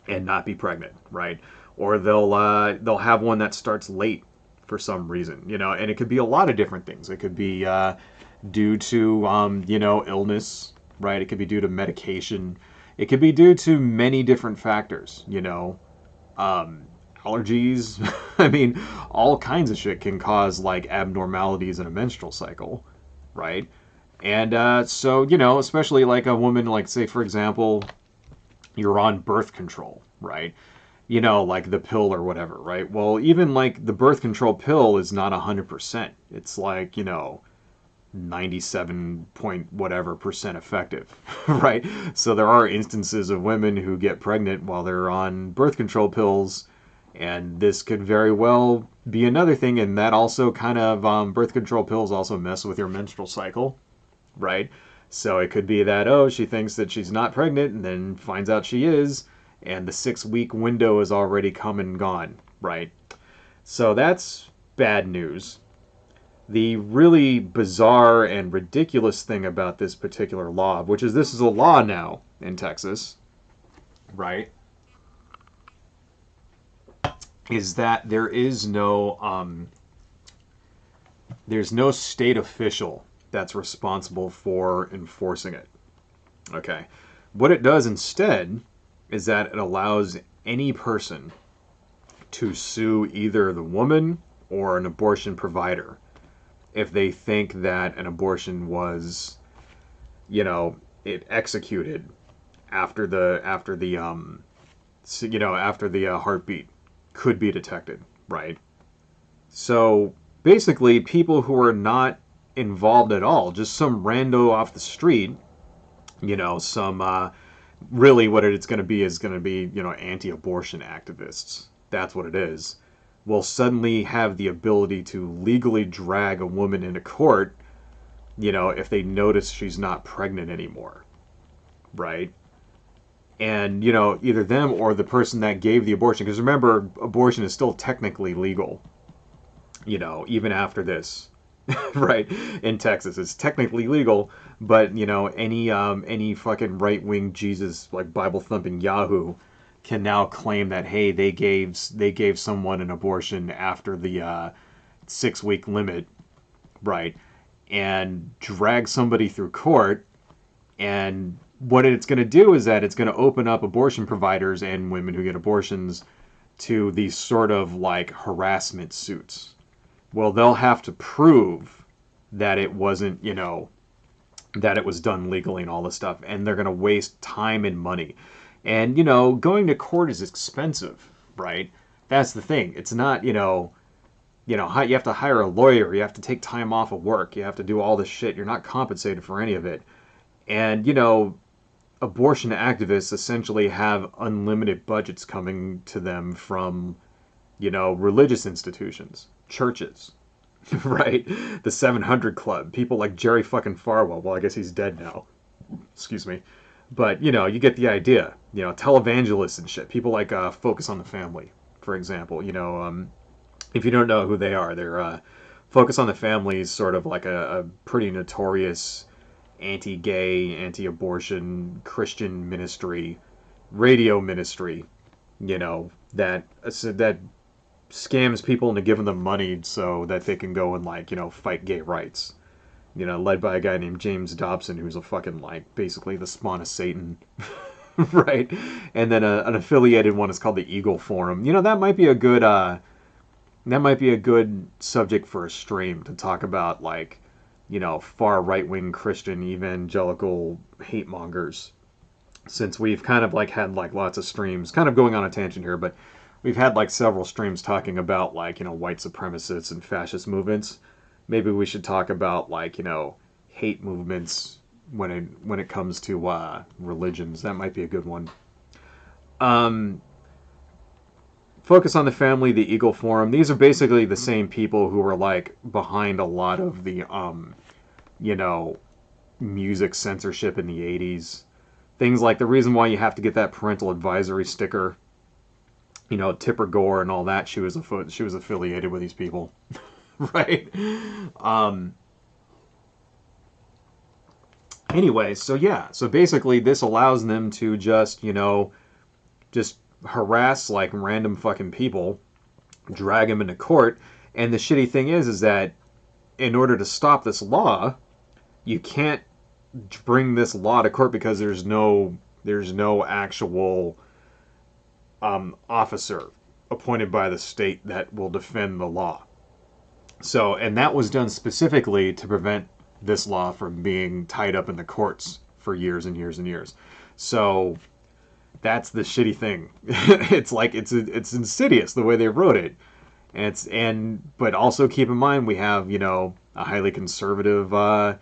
S1: and not be pregnant, right? Or they'll have one that starts late for some reason, and it could be a lot of different things. It could be due to illness, right? It could be due to medication. It could be due to many different factors, allergies. I mean, all kinds of shit can cause like abnormalities in a menstrual cycle, right? And so, especially like a woman, like say for example, you're on birth control, right? Like the pill or whatever, right? Well, even like the birth control pill is not 100%. It's like, 97 point whatever percent effective, right? So there are instances of women who get pregnant while they're on birth control pills, and this could very well be another thing. And that also kind of, birth control pills also mess with your menstrual cycle, right? So it could be that, oh, she thinks that she's not pregnant and then finds out she is, and the 6 week window is already come and gone, right? So that's bad news. The really bizarre and ridiculous thing about this particular law, which is this is a law now in Texas, right, is that there's no state official that's responsible for enforcing it. Okay. What it does instead is that it allows any person to sue either the woman or an abortion provider if they think that an abortion was, it executed after the heartbeat could be detected, right? So basically, people who are not involved at all, just some rando off the street, some really what it's going to be is going to be, anti-abortion activists. That's what it is. Will suddenly have the ability to legally drag a woman into court, if they notice she's not pregnant anymore, right? And, either them or the person that gave the abortion, because remember, abortion is still technically legal, even after this. Right, in Texas it's technically legal, but any fucking right-wing Jesus like Bible thumping Yahoo can now claim that, hey, they gave someone an abortion after the 6 week limit, right, and drag somebody through court. And what it's going to do is that it's going to open up abortion providers and women who get abortions to these sort of like harassment suits. Well, they'll have to prove that it wasn't, that it was done legally and all this stuff. And they're going to waste time and money. And, going to court is expensive, right? That's the thing. It's not, you have to hire a lawyer. You have to take time off of work. You have to do all this shit. You're not compensated for any of it. And, abortion activists essentially have unlimited budgets coming to them from, religious institutions, churches, right? The 700 Club, people like Jerry fucking Falwell. Well, I guess he's dead now. Excuse me. But, you get the idea. Televangelists and shit. People like Focus on the Family, for example. If you don't know who they are, they're Focus on the Family is sort of like a pretty notorious anti-gay, anti-abortion Christian ministry, radio ministry, that scams people into giving them money so that they can go and fight gay rights. Led by a guy named James Dobson, who's a fucking basically the spawn of Satan, right? And then an affiliated one is called the Eagle Forum. That might be a good subject for a stream to talk about far right-wing Christian evangelical hate mongers, since we've kind of had lots of streams, kind of going on a tangent here, but we've had several streams talking about white supremacists and fascist movements. Maybe we should talk about hate movements when it comes to religions. That might be a good one. Focus on the Family, the Eagle Forum. These are basically the same people who are behind a lot of the music censorship in the 80s. Things like the reason why you have to get that parental advisory sticker. Tipper Gore and all that. She was affiliated with these people. Right? Anyway, so basically this allows them to just harass random fucking people, drag them into court, and the shitty thing is that in order to stop this law, you can't bring this law to court because there's no actual officer appointed by the state that will defend the law. So, and that was done specifically to prevent this law from being tied up in the courts for years and years and years. So that's the shitty thing. It's insidious the way they wrote it. But also keep in mind we have, a highly conservative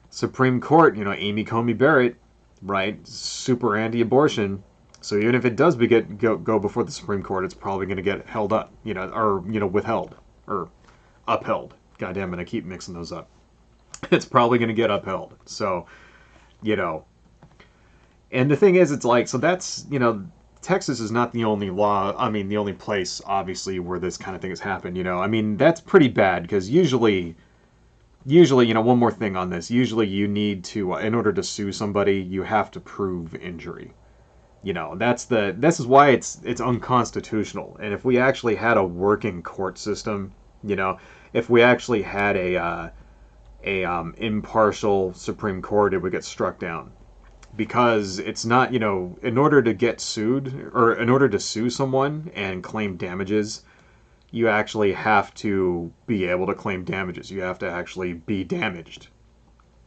S1: Supreme Court, Amy Coney Barrett, right? Super anti-abortion. So even if it does go before the Supreme Court, it's probably going to get held up, or withheld or upheld. God damn it, I keep mixing those up. It's probably going to get upheld. So, and the thing is, it's so that's, Texas is not the only the only place, obviously, where this kind of thing has happened, that's pretty bad, because usually, one more thing on this, usually you need to, in order to sue somebody, you have to prove injury. This is why it's unconstitutional. And if we actually had a working court system, if we actually had a impartial Supreme Court, it would get struck down. Because it's not, in order to get sued, or in order to sue someone and claim damages, you actually have to be able to claim damages. You have to actually be damaged.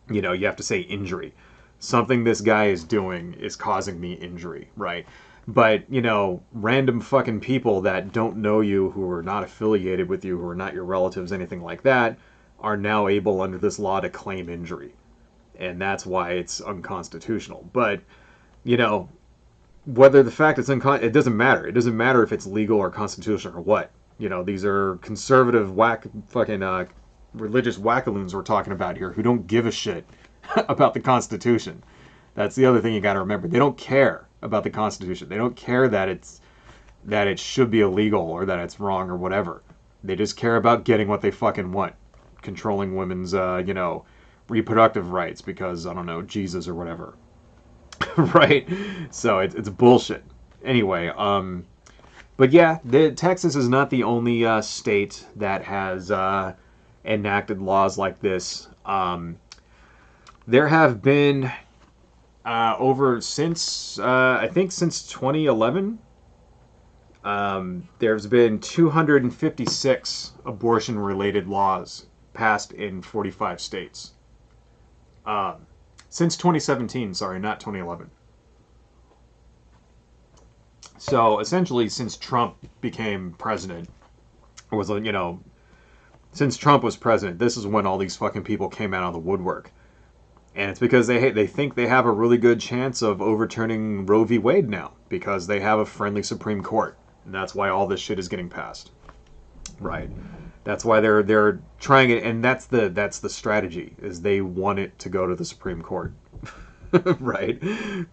S1: You have to say injury. Something this guy is doing is causing me injury, right? But, random fucking people that don't know you, who are not affiliated with you, who are not your relatives, anything like that, are now able under this law to claim injury. And that's why it's unconstitutional. But, whether the fact it's it doesn't matter. It doesn't matter if it's legal or constitutional or what. These are conservative religious wackaloons we're talking about here who don't give a shit about the Constitution. That's the other thing you got to remember. They don't care about the Constitution. They don't care that it should be illegal or that it's wrong or whatever. They just care about getting what they fucking want. Controlling women's, reproductive rights because, I don't know, Jesus or whatever. Right? So it's bullshit. Anyway, but yeah, Texas is not the only state that has enacted laws like this. There have been since 2011, there's been 256 abortion-related laws passed in 45 states. Since 2017, sorry, not 2011. So essentially, since Trump became president, since Trump was president, this is when all these fucking people came out of the woodwork. And it's because they think they have a really good chance of overturning Roe v. Wade now because they have a friendly Supreme Court, and that's why all this shit is getting passed. Right. That's why they're trying it, and that's the strategy is they want it to go to the Supreme Court. Right.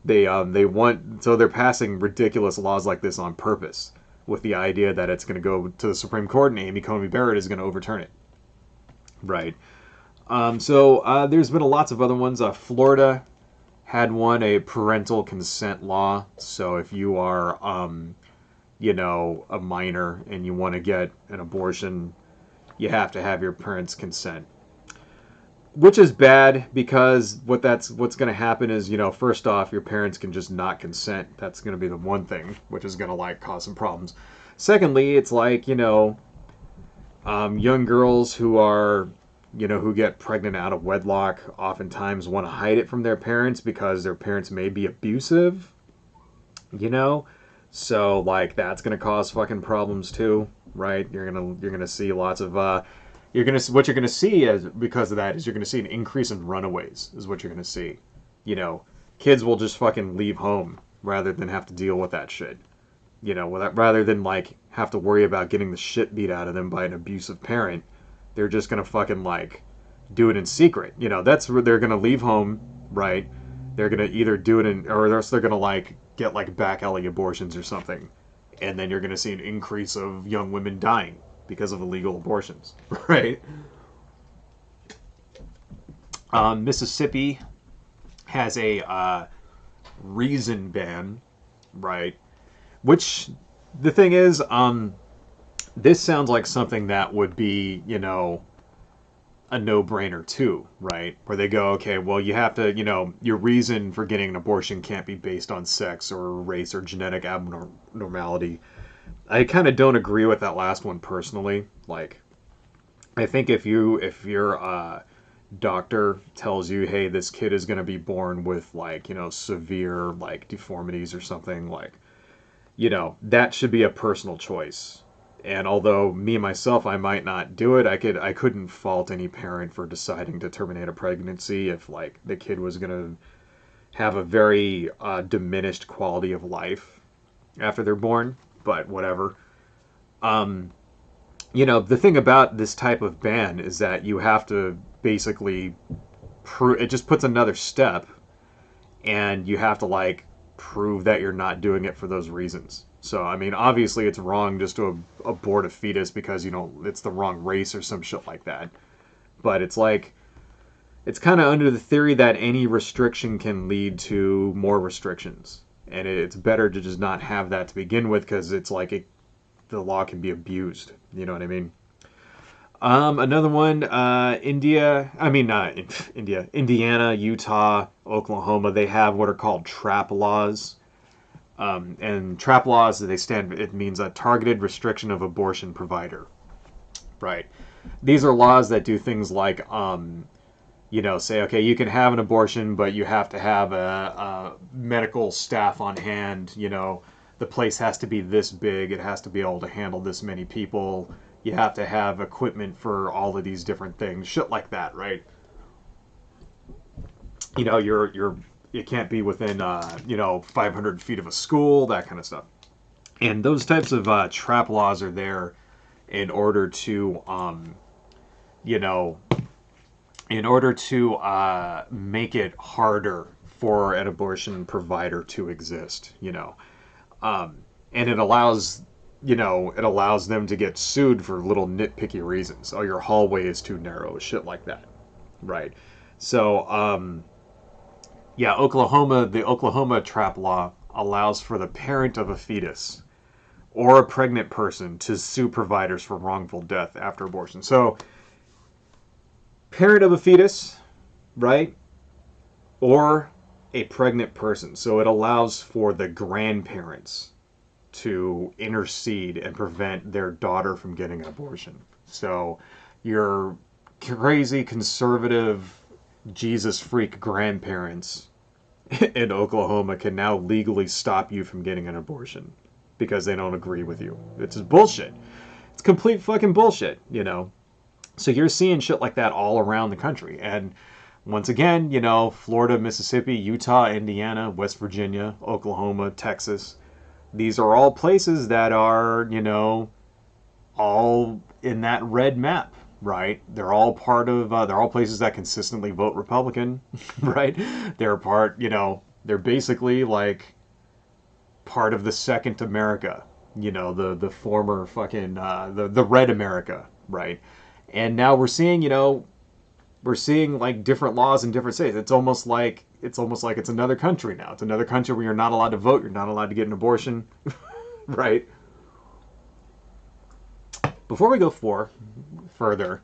S1: They want, so they're passing ridiculous laws like this on purpose with the idea that it's going to go to the Supreme Court and Amy Coney Barrett is going to overturn it. Right. So there's been lots of other ones. Florida had one, a parental consent law. So if you are, a minor and you want to get an abortion, you have to have your parents' consent. Which is bad because what's going to happen is, first off, your parents can just not consent. That's going to be the one thing, which is going to cause some problems. Secondly, it's young girls who are who get pregnant out of wedlock oftentimes want to hide it from their parents because their parents may be abusive, So, that's going to cause fucking problems too, right? You're going to see lots of, what you're going to see is, because of that, is you're going to see an increase in runaways, is what you're going to see. Kids will just fucking leave home rather than have to deal with that shit. Rather than, have to worry about getting the shit beat out of them by an abusive parent. They're just going to fucking, do it in secret. That's where they're going to leave home, right? They're going to either do it or else they're going to, get, back alley abortions or something. And then you're going to see an increase of young women dying because of illegal abortions, right? Mississippi has a reason ban, right? Which, the thing is, this sounds like something that would be, a no-brainer too, right? Where they go, okay, well, you have to, your reason for getting an abortion can't be based on sex or race or genetic abnormality. I kind of don't agree with that last one personally. I think if your doctor tells you, hey, this kid is going to be born with severe deformities or something, that should be a personal choice. And although me myself, I might not do it, I couldn't fault any parent for deciding to terminate a pregnancy if the kid was going to have a very diminished quality of life after they're born. But whatever. The thing about this type of ban is that you have to basically it just puts another step, and you have to prove that you're not doing it for those reasons. So, I mean, obviously it's wrong just to abort a fetus because, it's the wrong race or some shit like that. But it's it's kind of under the theory that any restriction can lead to more restrictions. And it's better to just not have that to begin with because it's the law can be abused. You know what I mean? Another one, Indiana, Utah, Oklahoma, they have what are called trap laws. And trap laws, it means a targeted restriction of abortion provider. Right. These are laws that do things like, say, okay, you can have an abortion, but you have to have a medical staff on hand. The place has to be this big. It has to be able to handle this many people. You have to have equipment for all of these different things. Shit like that, right? You can't be within, 500 feet of a school, that kind of stuff. And those types of trap laws are there in order to, make it harder for an abortion provider to exist, and it allows them to get sued for little nitpicky reasons. Oh, your hallway is too narrow, shit like that, right? So, the Oklahoma trap law allows for the parent of a fetus or a pregnant person to sue providers for wrongful death after abortion. So, parent of a fetus, right? Or a pregnant person. So it allows for the grandparents to intercede and prevent their daughter from getting an abortion. So your crazy conservative Jesus freak grandparents in Oklahoma can now legally stop you from getting an abortion because they don't agree with you. It's just bullshit. It's complete fucking bullshit, So you're seeing shit like that all around the country. And Once again, you know, Florida, Mississippi, Utah, Indiana, West Virginia, Oklahoma, Texas. These are all places that are, you know, all in that red map, right? They're all part of, they're all places that consistently vote Republican, right? They're part, you know, they're basically like part of the second America, you know, the former fucking, the red America, right? And now we're seeing, you know, we're seeing like different laws in different states. It's almost like it's another country now. It's another country where you're not allowed to vote, you're not allowed to get an abortion, right? Before we go further,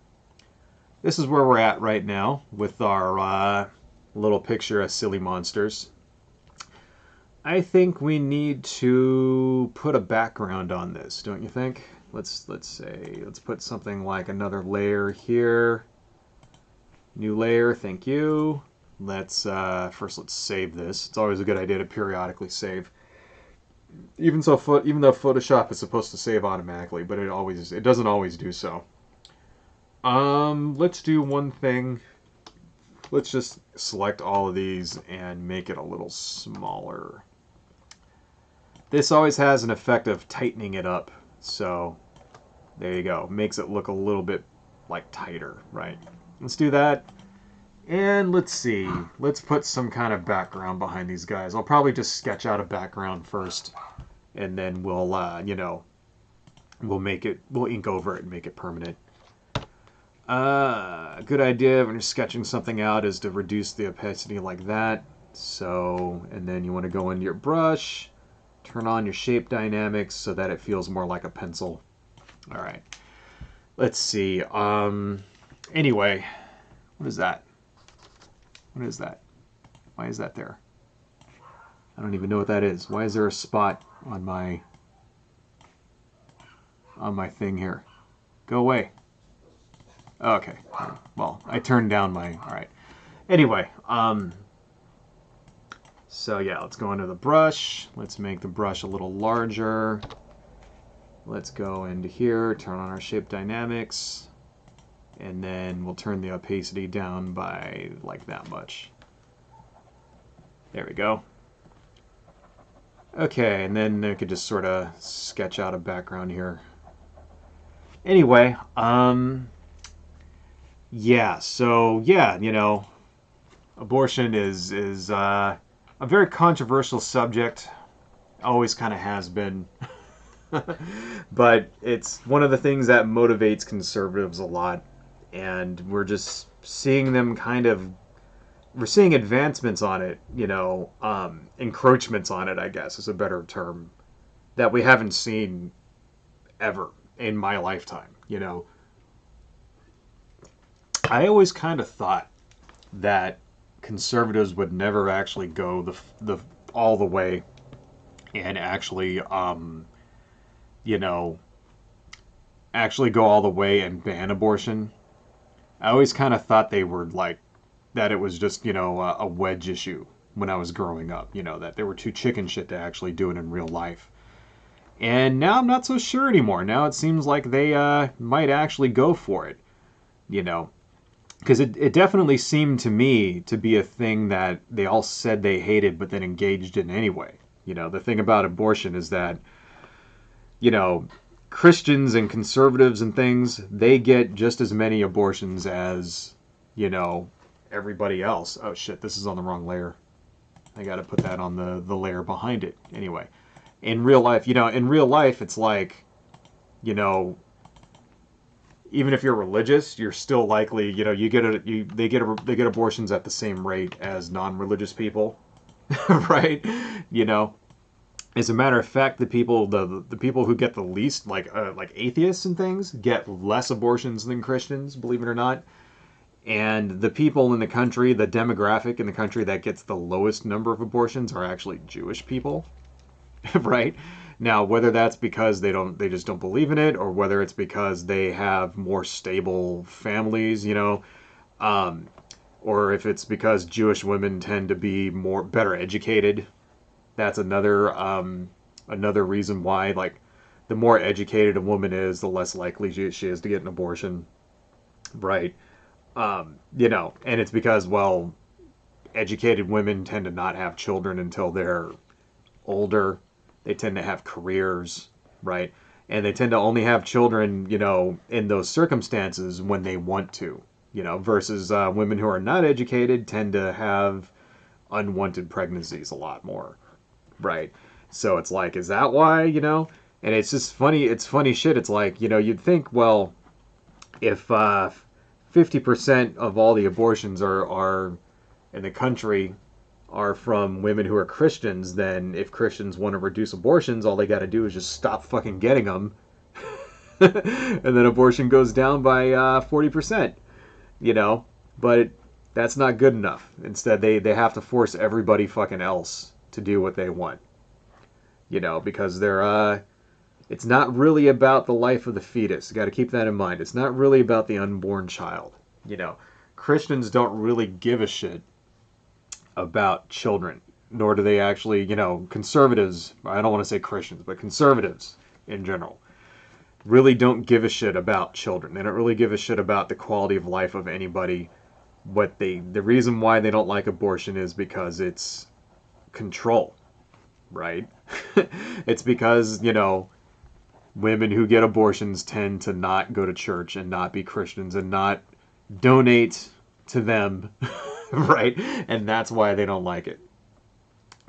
S1: this is where we're at right now with our little picture of silly monsters. I think we need to put a background on this, don't you think? Let's put something like another layer here. New layer, thank you. Let's save this. It's always a good idea to periodically save. Even though Photoshop is supposed to save automatically, but it doesn't always do so. Let's do one thing. Let's just select all of these and make it a little smaller. This always has an effect of tightening it up, so there you go. Makes it look a little bit like tighter, right? Let's do that. And let's see. Let's put some kind of background behind these guys. I'll probably just sketch out a background first, and then we'll, you know, we'll ink over it and make it permanent. A good idea when you're sketching something out is to reduce the opacity like that. So, and then you want to go into your brush, turn on your shape dynamics so that it feels more like a pencil. All right. Let's see. Anyway, what is that? What is that? Why is that there? I don't even know what that is. Why is there a spot on my thing here? Go away. Okay. Well, I turned down my... All right. Anyway, so yeah, let's go into the brush. Let's make the brush a little larger. Let's go into here, turn on our shape dynamics. And then we'll turn the opacity down by like that much. There we go. Okay, and then I could just sort of sketch out a background here. Anyway, yeah, so yeah, you know, abortion is a very controversial subject. Always kind of has been. But it's one of the things that motivates conservatives a lot. And we're just seeing them we're seeing advancements on it, you know, encroachments on it, I guess is a better term, that we haven't seen ever in my lifetime, you know. I always kind of thought that conservatives would never actually go the all the way and actually, you know, actually go all the way and ban abortion. I always kind of thought they were like, that it was just, you know, a wedge issue when I was growing up, you know, that they were too chicken shit to actually do it in real life. And now I'm not so sure anymore. Now it seems like they might actually go for it, you know, because it definitely seemed to me to be a thing that they all said they hated but then engaged in anyway. You know, the thing about abortion is that, you know, Christians and conservatives and things, they get just as many abortions as, you know, everybody else. Oh shit, this is on the wrong layer. I gotta put that on the layer behind it. Anyway, in real life, you know, it's like, you know, even if you're religious, you're still likely, you know, they get abortions at the same rate as non-religious people, right? You know. As a matter of fact, the people who get the least, like atheists and things, get less abortions than Christians, believe it or not. And the people in the country, the demographic in the country that gets the lowest number of abortions are actually Jewish people, right? Now, whether that's because they just don't believe in it, or whether it's because they have more stable families, you know, or if it's because Jewish women tend to be better educated. That's another reason why, like, the more educated a woman is, the less likely she is to get an abortion, right? You know, and it's because, well, educated women tend to not have children until they're older. They tend to have careers, right? And they tend to only have children, you know, in those circumstances when they want to, you know, versus women who are not educated tend to have unwanted pregnancies a lot more, right? So it's like, is that why, you know? And it's just funny. It's funny shit. It's like, you know, you'd think, well, if 50% of all the abortions are in the country are from women who are Christians, then if Christians want to reduce abortions, all they got to do is just stop fucking getting them. And then abortion goes down by 40%, you know? But that's not good enough. Instead, they have to force everybody fucking else to do what they want, you know, because it's not really about the life of the fetus. You got to keep that in mind. It's not really about the unborn child, you know. Christians don't really give a shit about children, nor do they actually, you know, conservatives, I don't want to say Christians, but conservatives in general, really don't give a shit about children. They don't really give a shit about the quality of life of anybody. The reason why they don't like abortion is because it's control, right? It's because, you know, women who get abortions tend to not go to church and not be Christians and not donate to them, right? And that's why they don't like it.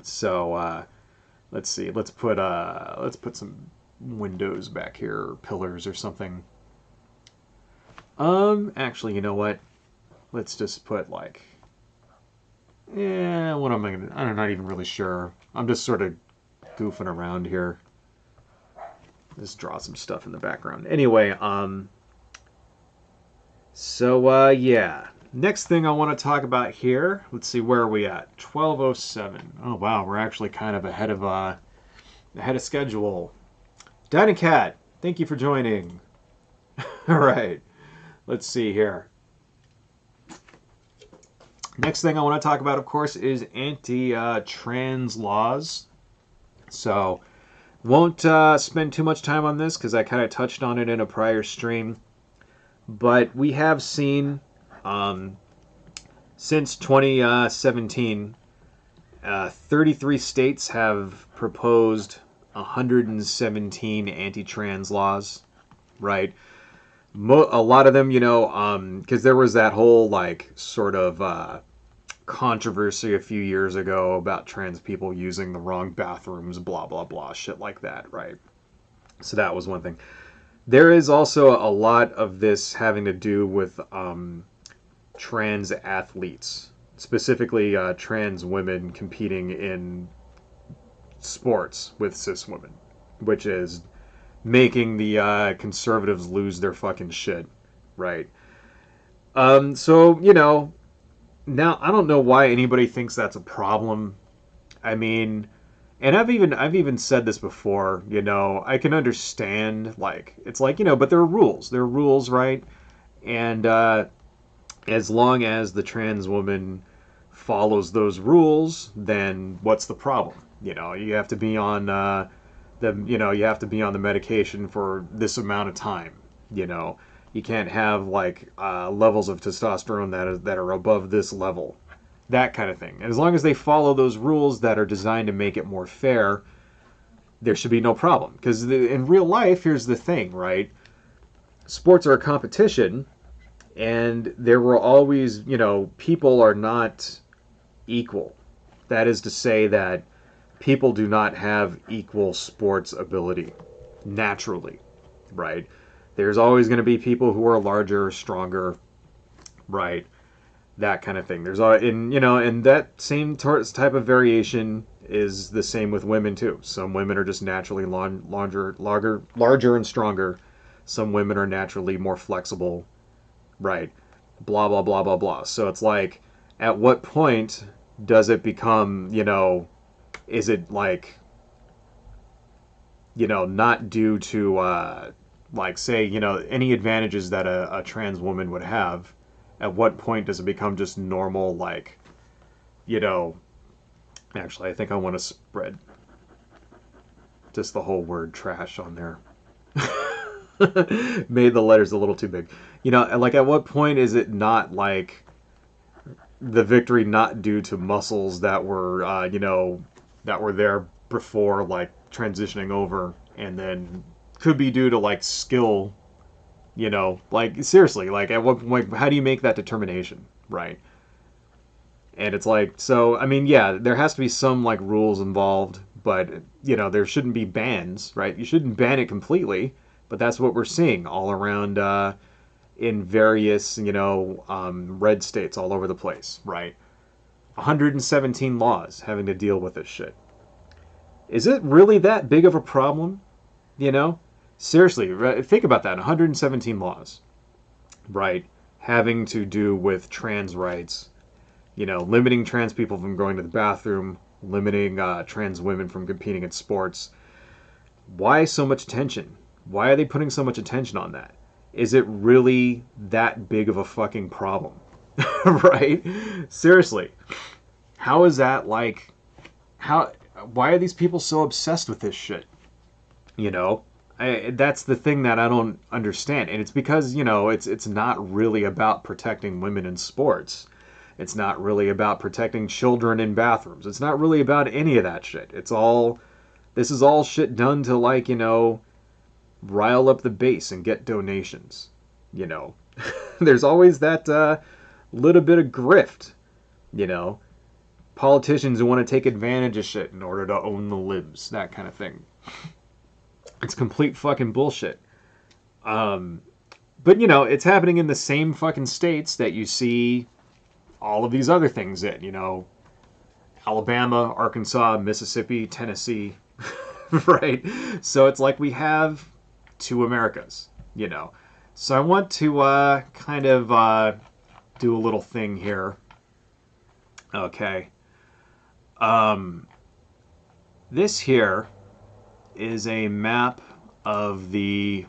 S1: So let's see. Let's put some windows back here, or pillars or something. Actually, you know what? Let's just put like, yeah. What am I gonna? I'm not even really sure. I'm just sort of goofing around here. Just draw some stuff in the background. Anyway, yeah. Next thing I want to talk about here, let's see, where are we at? 12:07. Oh wow, we're actually kind of ahead of schedule. Dan and Cat, thank you for joining. All right, let's see here. Next thing I want to talk about, of course, is anti-trans laws. So, won't spend too much time on this because I kind of touched on it in a prior stream. But we have seen, since 2017, 33 states have proposed 117 anti-trans laws, right? A lot of them, you know, because there was that whole, like, sort of controversy a few years ago about trans people using the wrong bathrooms, blah, blah, blah, shit like that, right? So that was one thing. There is also a lot of this having to do with trans athletes, specifically trans women competing in sports with cis women, which is making the conservatives lose their fucking shit, right? So, you know, now I don't know why anybody thinks that's a problem. I mean, and I've even said this before, you know, I can understand, like, it's like, you know, but there are rules. There are rules, right? And as long as the trans woman follows those rules, then what's the problem? You know, you have to be on you have to be on the medication for this amount of time, you know. You can't have like levels of testosterone that are above this level, that kind of thing. And as long as they follow those rules that are designed to make it more fair, there should be no problem. Because in real life, here's the thing, right? Sports are a competition, and there will always, you know, people are not equal. That is to say that people do not have equal sports ability naturally, right? There's always going to be people who are larger, stronger, right? That kind of thing. There's and you know, and that same type of variation is the same with women too. Some women are just naturally larger and stronger. Some women are naturally more flexible, right? Blah blah blah blah blah. So it's like, at what point does it become, you know, is it like, you know, not due to like, say, you know, any advantages that a trans woman would have? At what point does it become just normal, like, you know, actually, I think I want to spread just the whole word trash on there. Made the letters a little too big. You know, like at what point is it not like the victory not due to muscles that were, that were there before, like transitioning over, and then could be due to like skill, like seriously, like at what point, how do you make that determination, right? And it's like, so, I mean, yeah, there has to be some like rules involved, but there shouldn't be bans, right? You shouldn't ban it completely, but that's what we're seeing all around in various, red states all over the place, right? 117 laws having to deal with this shit. Is it really that big of a problem? You know? Seriously, think about that. 117 laws, right? Having to do with trans rights, limiting trans people from going to the bathroom, limiting trans women from competing in sports. Why so much attention? Why are they putting so much attention on that? Is it really that big of a fucking problem? Right? Seriously. How is that like... Why are these people so obsessed with this shit? That's the thing that I don't understand. And it's because, it's not really about protecting women in sports. It's not really about protecting children in bathrooms. It's not really about any of that shit. This is all shit done to, like, rile up the base and get donations. There's always that little bit of grift, politicians who want to take advantage of shit in order to own the libs, that kind of thing. It's complete fucking bullshit. But, it's happening in the same fucking states that you see all of these other things in, Alabama, Arkansas, Mississippi, Tennessee, right? So it's like we have two Americas, So I want to kind of do a little thing here. Okay. This here is a map of the...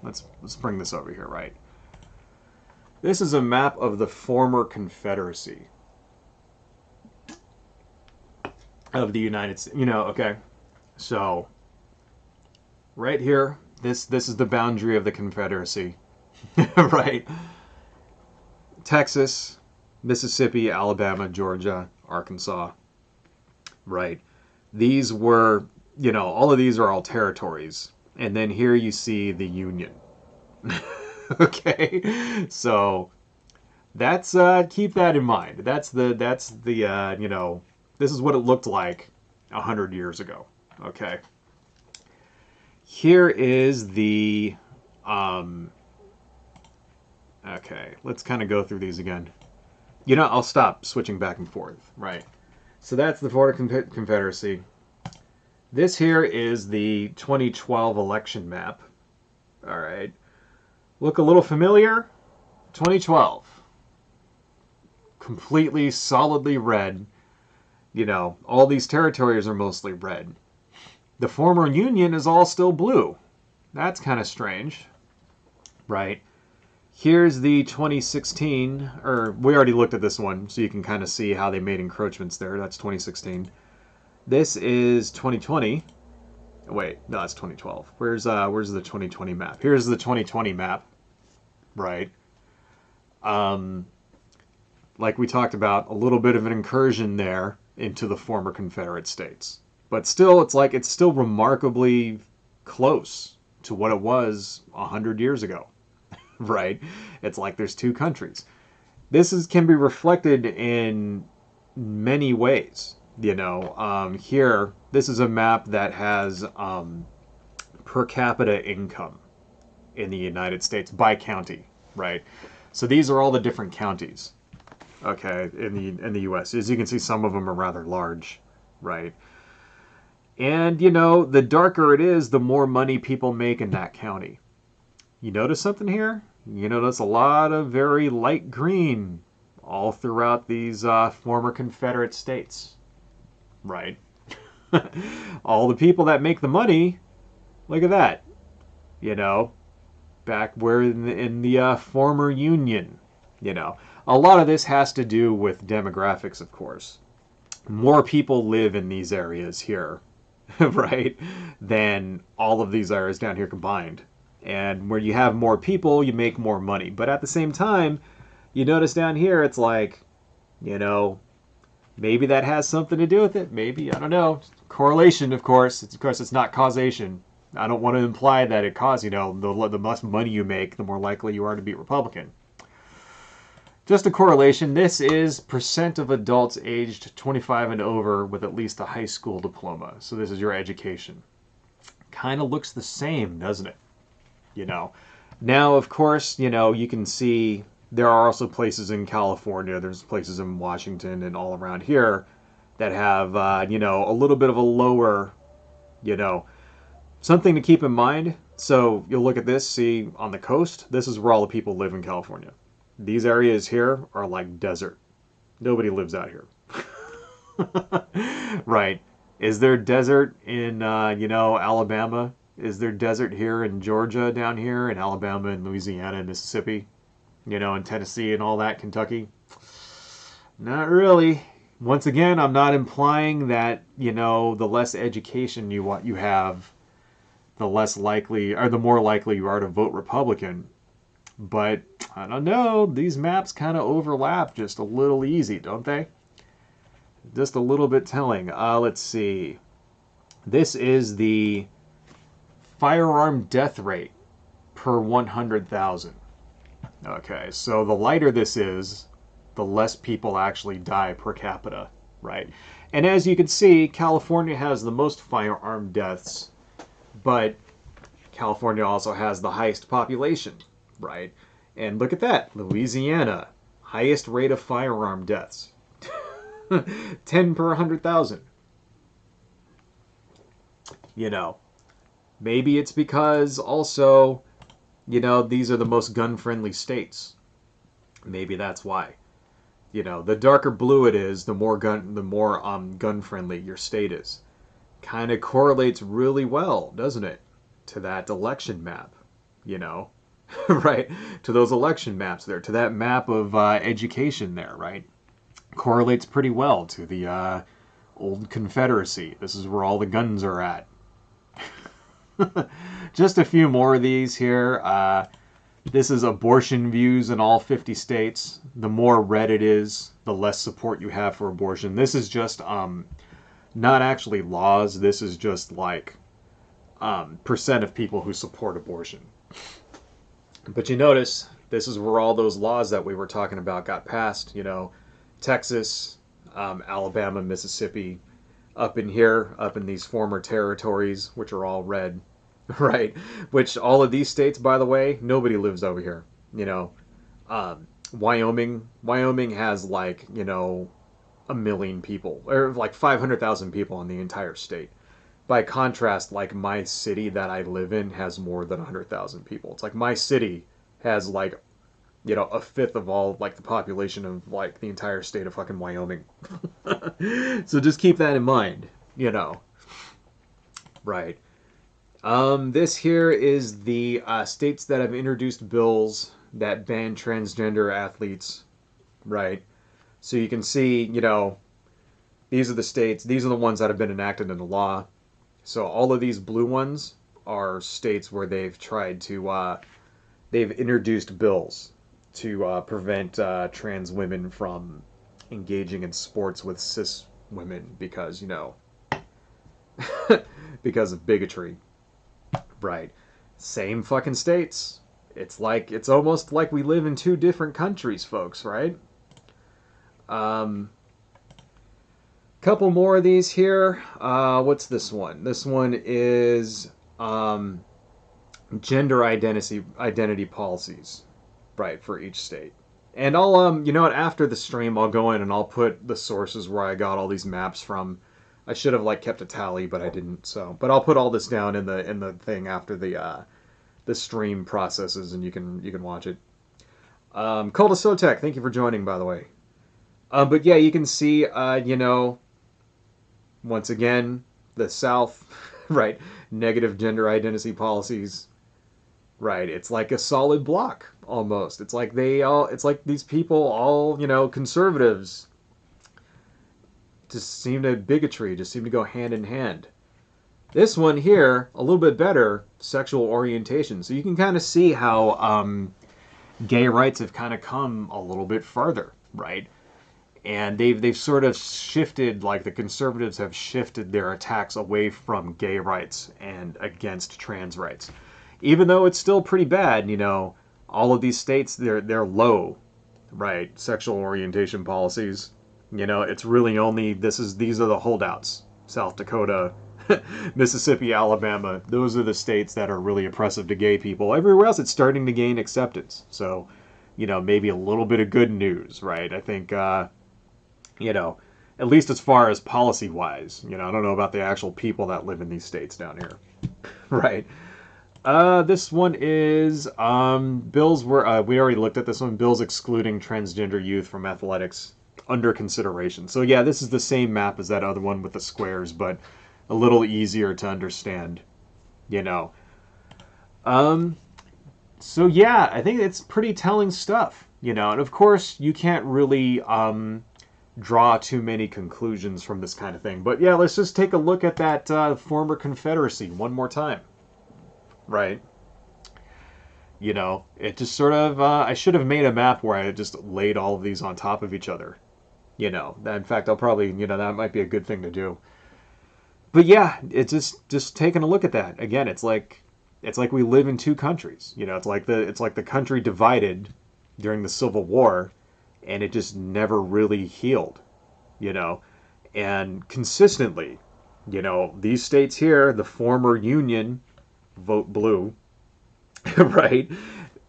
S1: Let's bring this over here, right? This is a map of the former Confederacy of the United States. Okay. So, right here, this is the boundary of the Confederacy, right? Texas, Mississippi, Alabama, Georgia, Arkansas, right? These were, all of these are all territories. And then here you see the Union. Okay, so that's keep that in mind. That's the this is what it looked like 100 years ago. Okay, here is the okay, let's kind of go through these again. I'll stop switching back and forth, right? So that's the Florida Confederacy. This here is the 2012 election map. All right. Look a little familiar? 2012. Completely, solidly red. All these territories are mostly red. The former Union is all still blue. That's kind of strange. Right? Here's the 2016, or we already looked at this one, so you can kind of see how they made encroachments there. That's 2016. This is 2020. Wait, no, that's 2012. Where's the 2020 map? Here's the 2020 map, right? Like we talked about, a little bit of an incursion there into the former Confederate States. But still, it's still remarkably close to what it was 100 years ago, right? It's like there's two countries. This can be reflected in many ways. Here, this is a map that has per capita income in the United States by county, right? So these are all the different counties, okay, in the U.S. As you can see, some of them are rather large, right? And, the darker it is, the more money people make in that county. You notice something here? You notice a lot of very light green all throughout these former Confederate states. Right. All the people that make the money, look at that. Back where in the former Union, A lot of this has to do with demographics, of course. More people live in these areas here, right, than all of these areas down here combined. And where you have more people, you make more money. But at the same time, you notice down here, it's like, you know, maybe that has something to do with it. Maybe, I don't know. Correlation, of course. It's not causation. I don't want to imply that it causes, you know, the less money you make, the more likely you are to be Republican. Just a correlation. This is percent of adults aged 25 and over with at least a high school diploma. So this is your education. Kind of looks the same, doesn't it? You know. Now, of course, you know, you can see there are also places in California, there's places in Washington and all around here that have, you know, a little bit of a lower, you know, something to keep in mind. So you'll look at this, see on the coast, this is where all the people live in California. These areas here are like desert. Nobody lives out here. Right. Is there desert in, you know, Alabama? Is there desert here in Georgia down here, in Alabama and Louisiana and Mississippi? You know, in Tennessee and all that, Kentucky? Not really. Once again, I'm not implying that, you know, the less education you have, the less likely, or the more likely you are to vote Republican. But, I don't know, these maps kind of overlap just a little easy, don't they? Just a little bit telling. Let's see. This is the firearm death rate per 100,000. Okay, so the lighter this is, the less people actually die per capita, right? And as you can see, California has the most firearm deaths, but California also has the highest population, right? And look at that, Louisiana, highest rate of firearm deaths. 10 per 100,000. You know, maybe it's because also, you know, these are the most gun-friendly states. Maybe that's why. You know, the darker blue it is, the more gun-friendly your state is. Kind of correlates really well, doesn't it, to that election map, you know? Right, to those election maps there, to that map of education there, right? Correlates pretty well to the old Confederacy. This is where all the guns are at. Just a few more of these here. This is abortion views in all 50 states. The more red it is, the less support you have for abortion. This is just not actually laws. This is just like percent of people who support abortion. But you notice, this is where all those laws that we were talking about got passed. You know, Texas, Alabama, Mississippi, up in here, up in these former territories, which are all red, right? Which all of these states, by the way, nobody lives over here. You know, Wyoming has like, you know, 1 million people, or like 500,000 people in the entire state. By contrast, like my city that I live in has more than 100,000 people. It's like my city has like, you know, a fifth of all like the population of like the entire state of fucking Wyoming. So just keep that in mind, you know. Right. This here is the states that have introduced bills that ban transgender athletes. Right. So you can see, you know, these are the states, these are the ones that have been enacted into law. So all of these blue ones are states where they've tried to, they've introduced bills to prevent trans women from engaging in sports with cis women because, you know, because of bigotry. Right. Same fucking states. It's like, it's almost like we live in two different countries, folks, right? Couple more of these here. What's this one? This one is gender identity policies, right, for each state. And I'll you know what, after the stream I'll go in and I'll put the sources where I got all these maps from. I should have like kept a tally, but I didn't. So, but I'll put all this down in the thing after the stream processes, and you can watch it. Call to Sotek, thank you for joining, by the way. But yeah, you can see, you know, once again, the South, right, negative gender identity policies, right, it's like a solid block, almost. It's like it's like these people all, you know, conservatives, just seem to, bigotry just seem to go hand in hand. This one here, a little bit better, sexual orientation. So you can kind of see how gay rights have kind of come a little bit farther, right? And they've sort of shifted, like the conservatives have shifted their attacks away from gay rights and against trans rights. Even though it's still pretty bad, you know, all of these states they're low, right? Sexual orientation policies. You know, it's really only these are the holdouts. South Dakota, Mississippi, Alabama, those are the states that are really oppressive to gay people. Everywhere else it's starting to gain acceptance. So, you know, maybe a little bit of good news, right? I think you know, at least as far as policy wise, you know, I don't know about the actual people that live in these states down here. Right. This one is bills were we already looked at this one. Bills excluding transgender youth from athletics under consideration. So yeah, this is the same map as that other one with the squares, but a little easier to understand, you know. So yeah, I think it's pretty telling stuff, you know. And of course, you can't really draw too many conclusions from this kind of thing. But yeah, let's just take a look at that former Confederacy one more time. Right. You know, it just sort of, I should have made a map where I just laid all of these on top of each other. You know, in fact, I'll probably, you know, that might be a good thing to do. But yeah, it's just taking a look at that. Again, it's like we live in two countries. You know, it's like the country divided during the Civil War, and it just never really healed, you know. And consistently, you know, these states here, the former Union, vote blue, right?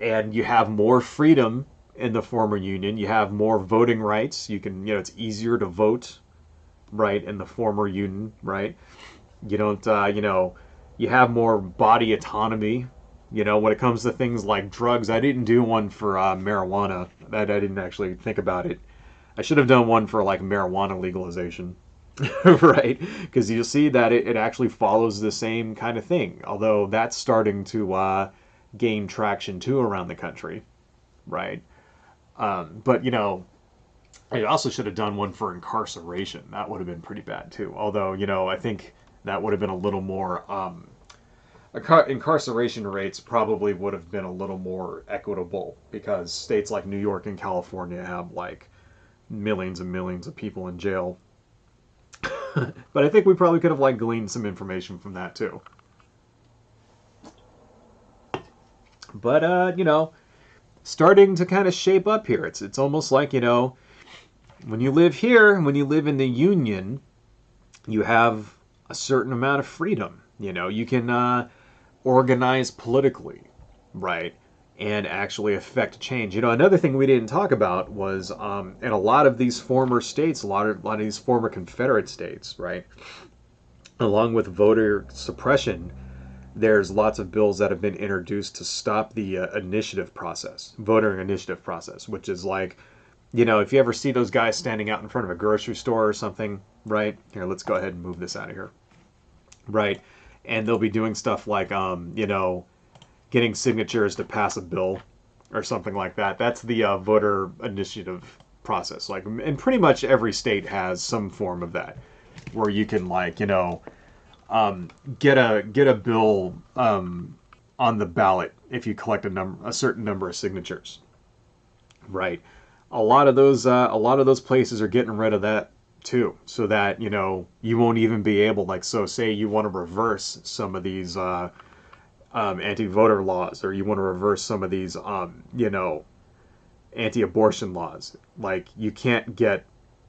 S1: And you have more freedom in the former Union. You have more voting rights. You can, you know, it's easier to vote, right, in the former Union, right? You don't, you know, you have more body autonomy. You know, when it comes to things like drugs, I didn't do one for marijuana. I didn't actually think about it. I should have done one for like marijuana legalization. Right? Because you'll see that it actually follows the same kind of thing. Although that's starting to gain traction too around the country. Right? But, you know, I also should have done one for incarceration. That would have been pretty bad too. Although, you know, I think that would have been a little more... incarceration rates probably would have been a little more equitable because states like New York and California have like millions and millions of people in jail. But I think we probably could have like gleaned some information from that too. But you know, starting to kind of shape up here. It's almost like, you know, when you live here, when you live in the Union, you have a certain amount of freedom. You know, you can organize politically, right, and actually affect change. You know, another thing we didn't talk about was in a lot of these former states, a lot of these former Confederate states, right, along with voter suppression, there's lots of bills that have been introduced to stop the initiative process, voter initiative process, which is like, you know, if you ever see those guys standing out in front of a grocery store or something, right? Here, let's go ahead and move this out of here. Right. And they'll be doing stuff like, you know, getting signatures to pass a bill or something like that. That's the voter initiative process. Like, and pretty much every state has some form of that, where you can, like, you know, get a bill on the ballot if you collect a certain number of signatures. Right. A lot of those places are getting rid of that too, so that, you know, you won't even be able, like, so say you want to reverse some of these anti-voter laws, or you want to reverse some of these you know, anti-abortion laws. Like, you can't get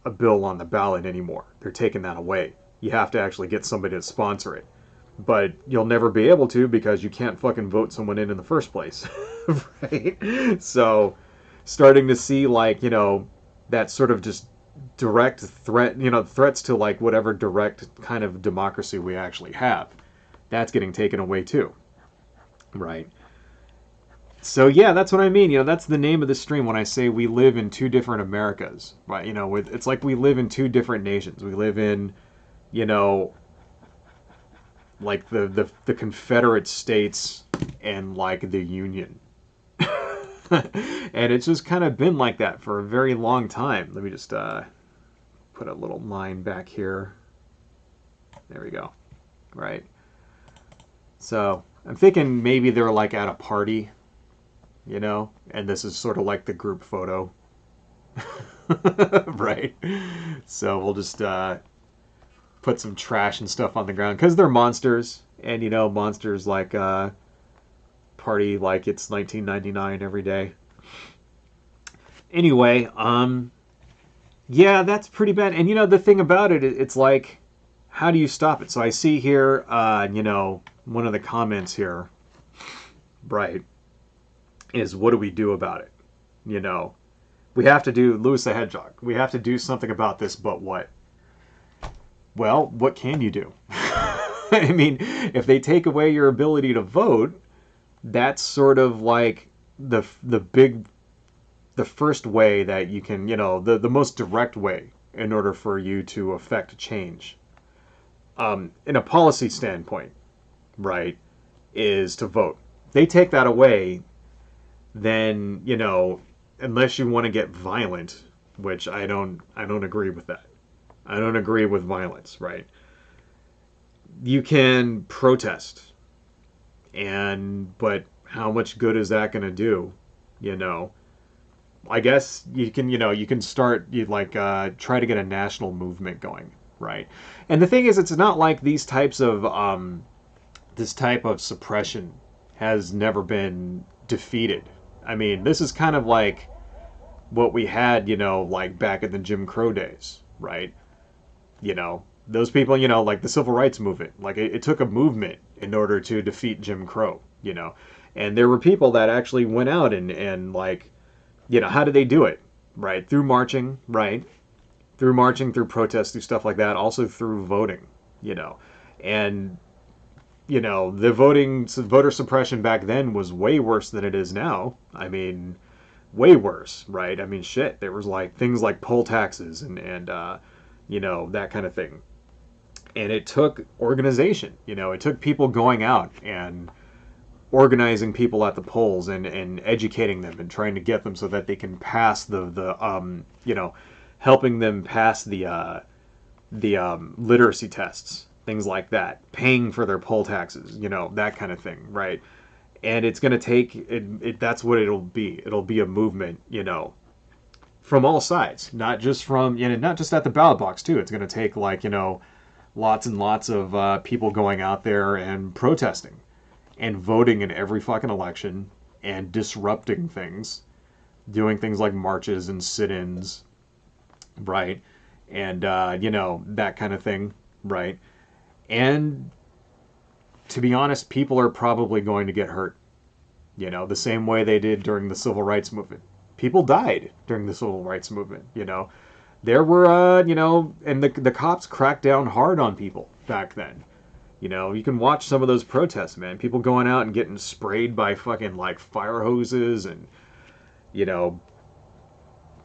S1: a bill on the ballot anymore. They're taking that away. You have to actually get somebody to sponsor it. But you'll never be able to because you can't fucking vote someone in the first place. Right? So starting to see, like, you know, that sort of just direct threat, you know, threats to like whatever direct kind of democracy we actually have. That's getting taken away too. Right? So yeah, that's what I mean. You know, that's the name of the stream when I say we live in two different Americas. Right? You know, it's like we live in two different nations. We live in, you know, like the Confederate States and like the Union. And it's just kind of been like that for a very long time. Let me just put a little line back here. There we go. Right. So I'm thinking maybe they're like at a party, you know, and this is sort of like the group photo. Right. So we'll just put some trash and stuff on the ground because they're monsters, and you know, monsters like party like it's 1999 every day. Anyway, yeah, that's pretty bad. And you know, the thing about it, it's like, how do you stop it? So I see here, you know, one of the comments here, right, is what do we do about it? You know, we have to do Lewis the Hedgehog. We have to do something about this, but what? Well, what can you do? I mean, if they take away your ability to vote, that's sort of like the first way that you can, you know, the most direct way in order for you to affect change. In a policy standpoint, right, is to vote. They take that away, then, you know, unless you want to get violent, which I don't agree with that. I don't agree with violence, right? You can protest, but how much good is that going to do? You know, I guess you can, you know, you can start, you like try to get a national movement going, right? And the thing is, it's not like these types of this type of suppression has never been defeated. I mean, this is kind of like what we had, you know, like back in the Jim Crow days, right? You know, those people, you know, like the civil rights movement, like it took a movement in order to defeat Jim Crow, you know, and there were people that actually went out and like, you know, how did they do it? Right, through marching, right, through marching, through protests, through stuff like that, also through voting, you know, and you know, the voter suppression back then was way worse than it is now. I mean, way worse, right? I mean, shit, there was like things like poll taxes and you know, that kind of thing. And it took organization, you know, it took people going out and organizing people at the polls and educating them and trying to get them so that they can pass the you know, helping them pass the literacy tests, things like that, paying for their poll taxes, you know, that kind of thing, right? And it's going to take that's what it'll be. It'll be a movement, you know, from all sides, not just from, you know, not just at the ballot box too. It's going to take like, you know, lots and lots of people going out there and protesting and voting in every fucking election and disrupting things, doing things like marches and sit-ins, right? And you know, that kind of thing, right? And to be honest, people are probably going to get hurt, you know, the same way they did during the civil rights movement. People died during the civil rights movement, you know. There were, you know, and the cops cracked down hard on people back then. You know, you can watch some of those protests, man. People going out and getting sprayed by fucking like fire hoses and, you know,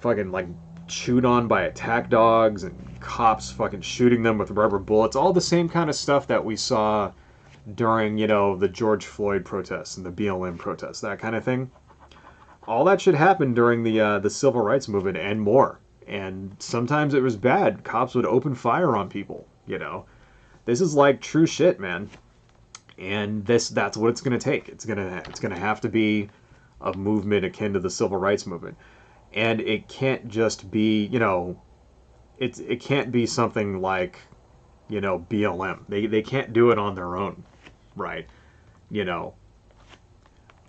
S1: fucking like chewed on by attack dogs and cops fucking shooting them with rubber bullets. All the same kind of stuff that we saw during, you know, the George Floyd protests and the BLM protests, that kind of thing. All that should happen during the civil rights movement and more. And sometimes it was bad. Cops would open fire on people, you know. This is like true shit, man. And that's what it's going to take. It's going to have to be a movement akin to the civil rights movement. And it can't just be, you know, it can't be something like, you know, BLM. They can't do it on their own, right? You know,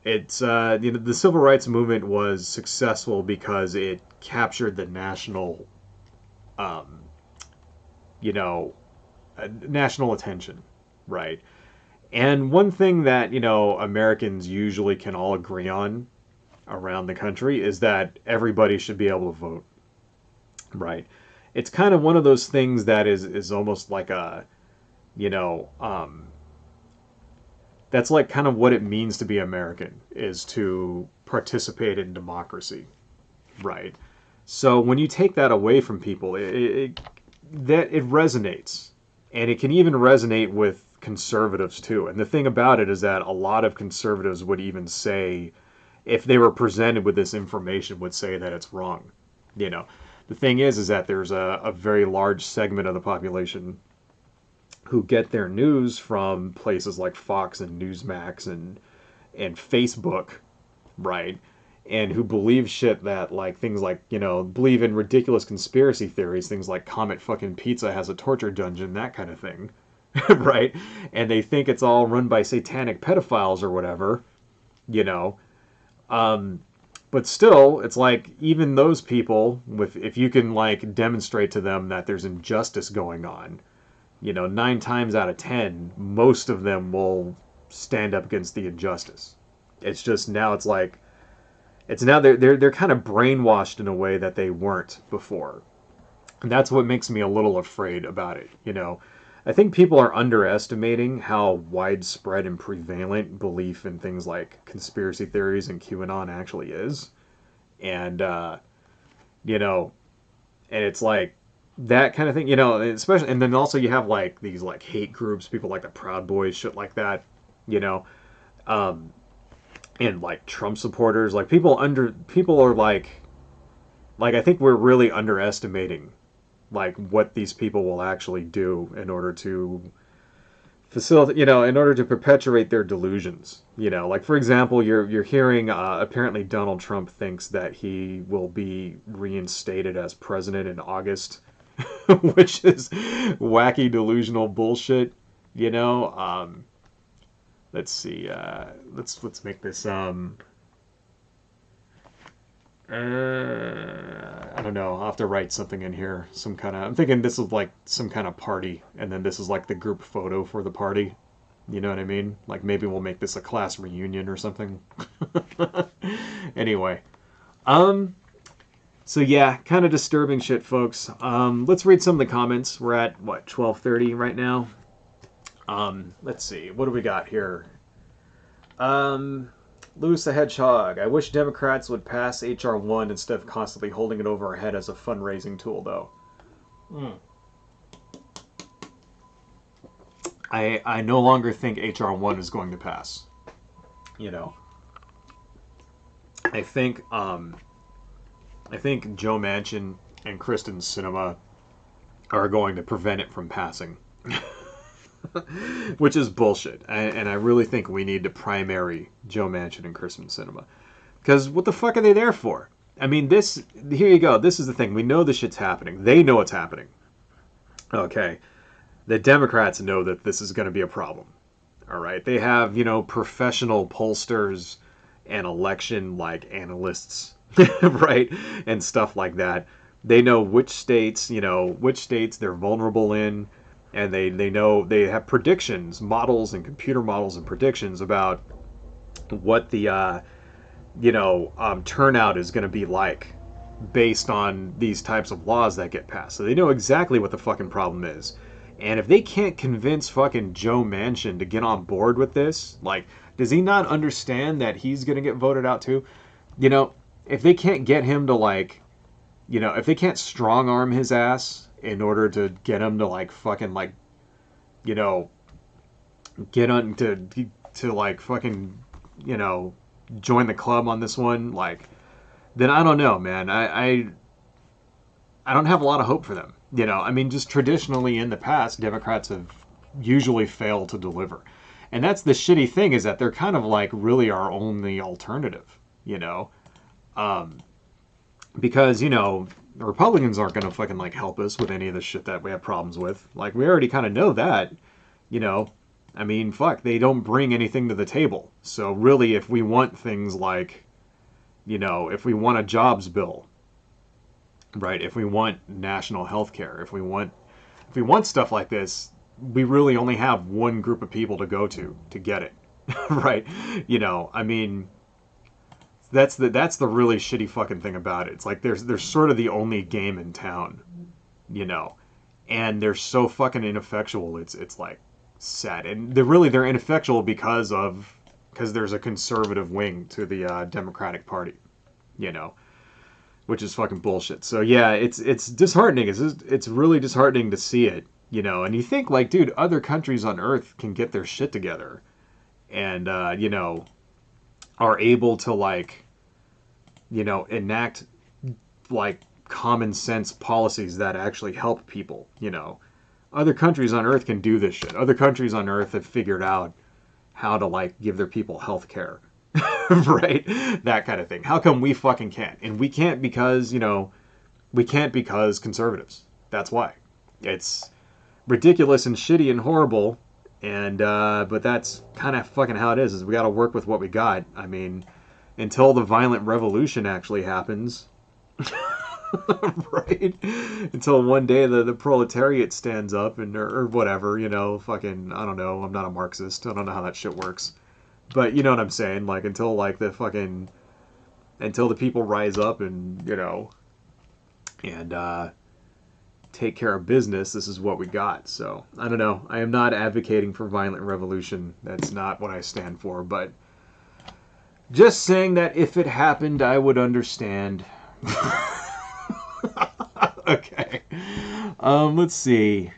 S1: it's you know, the civil rights movement was successful because it captured the national, you know, national attention, right? And one thing that, you know, Americans usually can all agree on around the country is that everybody should be able to vote, right? It's kind of one of those things that is almost like a, you know, that's like kind of what it means to be American, is to participate in democracy, right? So when you take that away from people, it resonates, and it can even resonate with conservatives too. And the thing about it is that a lot of conservatives would even say, if they were presented with this information, would say that it's wrong. You know, the thing is that there's a very large segment of the population who get their news from places like Fox and Newsmax and Facebook, right? And who believe shit that, like, things like, believe in ridiculous conspiracy theories, things like Comet fucking Pizza has a torture dungeon, that kind of thing, right? And they think it's all run by satanic pedophiles or whatever, you know. Um, but still, it's like, even those people, if you can, like, demonstrate to them that there's injustice going on, 9 times out of 10, most of them will stand up against the injustice. It's just now it's like, it's now they're kind of brainwashed in a way that they weren't before. And that's what makes me a little afraid about it. I think people are underestimating how widespread and prevalent belief in things like conspiracy theories and QAnon actually is. And, you know, and it's like that kind of thing, especially, and then also you have like these like hate groups, people like the Proud Boys, shit like that, you know, um, and like Trump supporters, like people are like I think we're really underestimating like what these people will actually do in order to facilitate, in order to perpetuate their delusions. Like for example, you're hearing apparently Donald Trump thinks that he will be reinstated as president in August, which is wacky delusional bullshit. Let's see. Let's make this. I don't know. I'll have to write something in here. Some kind of. I'm thinking this is like some kind of party, and then this is like the group photo for the party. You know what I mean? Like maybe we'll make this a class reunion or something. Anyway, so yeah, kind of disturbing shit, folks. Let's read some of the comments. We're at what 12:30 right now. Let's see. What do we got here? Lewis the Hedgehog. I wish Democrats would pass H.R. 1 instead of constantly holding it over our head as a fundraising tool, though. I no longer think H.R. 1 is going to pass. I think Joe Manchin and Kristen Sinema are going to prevent it from passing. Which is bullshit. And I really think we need to primary Joe Manchin and Kristen Sinema. Because what the fuck are they there for? I mean, here you go. This is the thing. We know this shit's happening. They know it's happening. Okay. The Democrats know that this is going to be a problem. All right. They have, professional pollsters and election, analysts, right? And stuff like that. They know which states they're vulnerable in. And they know, they have predictions, models and computer models and predictions about what the, turnout is going to be like based on these types of laws that get passed. So they know exactly what the fucking problem is. And if they can't convince fucking Joe Manchin to get on board with this, does he not understand that he's going to get voted out too? If they can't get him to if they can't strong arm his ass in order to get him to fucking get on to fucking join the club on this one, then I don't know, man. I don't have a lot of hope for them. I mean, just traditionally in the past, Democrats have usually failed to deliver. And that's the shitty thing, is that they're kind of really our only alternative, because, the Republicans aren't going to fucking help us with any of the shit that we have problems with. We already kind of know that, I mean, fuck, they don't bring anything to the table. So really, if we want things if we want a jobs bill, right? If we want national health care, if we want stuff like this, we really only have one group of people to go to get it, right? I mean, that's the really shitty fucking thing about it. It's they're sort of the only game in town, and they're so fucking ineffectual. It's sad, and they're ineffectual because there's a conservative wing to the Democratic Party, which is fucking bullshit. So yeah, it's disheartening. It's really disheartening to see it, and you think dude, other countries on Earth can get their shit together, and are able to enact common sense policies that actually help people, Other countries on Earth can do this shit. Other countries on Earth have figured out how to like give their people health care. Right? That kind of thing. How come we fucking can't? And we can't because, we can't because conservatives. That's why. It's ridiculous and shitty and horrible. And, but that's kind of fucking how it is we got to work with what we got. I mean, until the violent revolution actually happens, right? Until one day the proletariat stands up and, or whatever, fucking, I don't know. I'm not a Marxist. I don't know how that shit works. But you know what I'm saying? Like, until the people rise up and, and, take care of business, this is what we got. So, I don't know. I am not advocating for violent revolution. That's not what I stand for. But just saying that if it happened, I would understand. Okay. Let's see.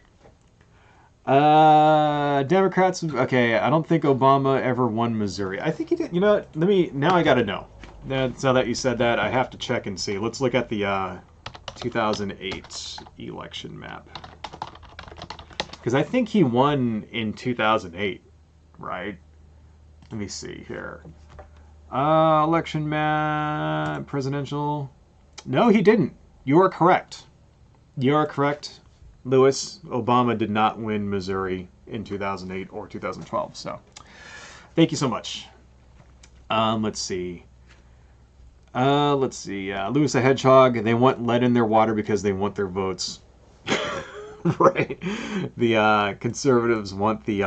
S1: Democrats. Okay, I don't think Obama ever won Missouri. I think he did. You know what? Now I gotta know. Now that you said that, I have to check and see. Let's look at the 2008 election map. Because I think he won in 2008, right? Let me see here. Election map, presidential. No, he didn't. You are correct. You are correct, Lewis. Obama did not win Missouri in 2008 or 2012. So, thank you so much. Let's see. Lewis the Hedgehog. They want lead in their water because they want their votes. Right. The conservatives want the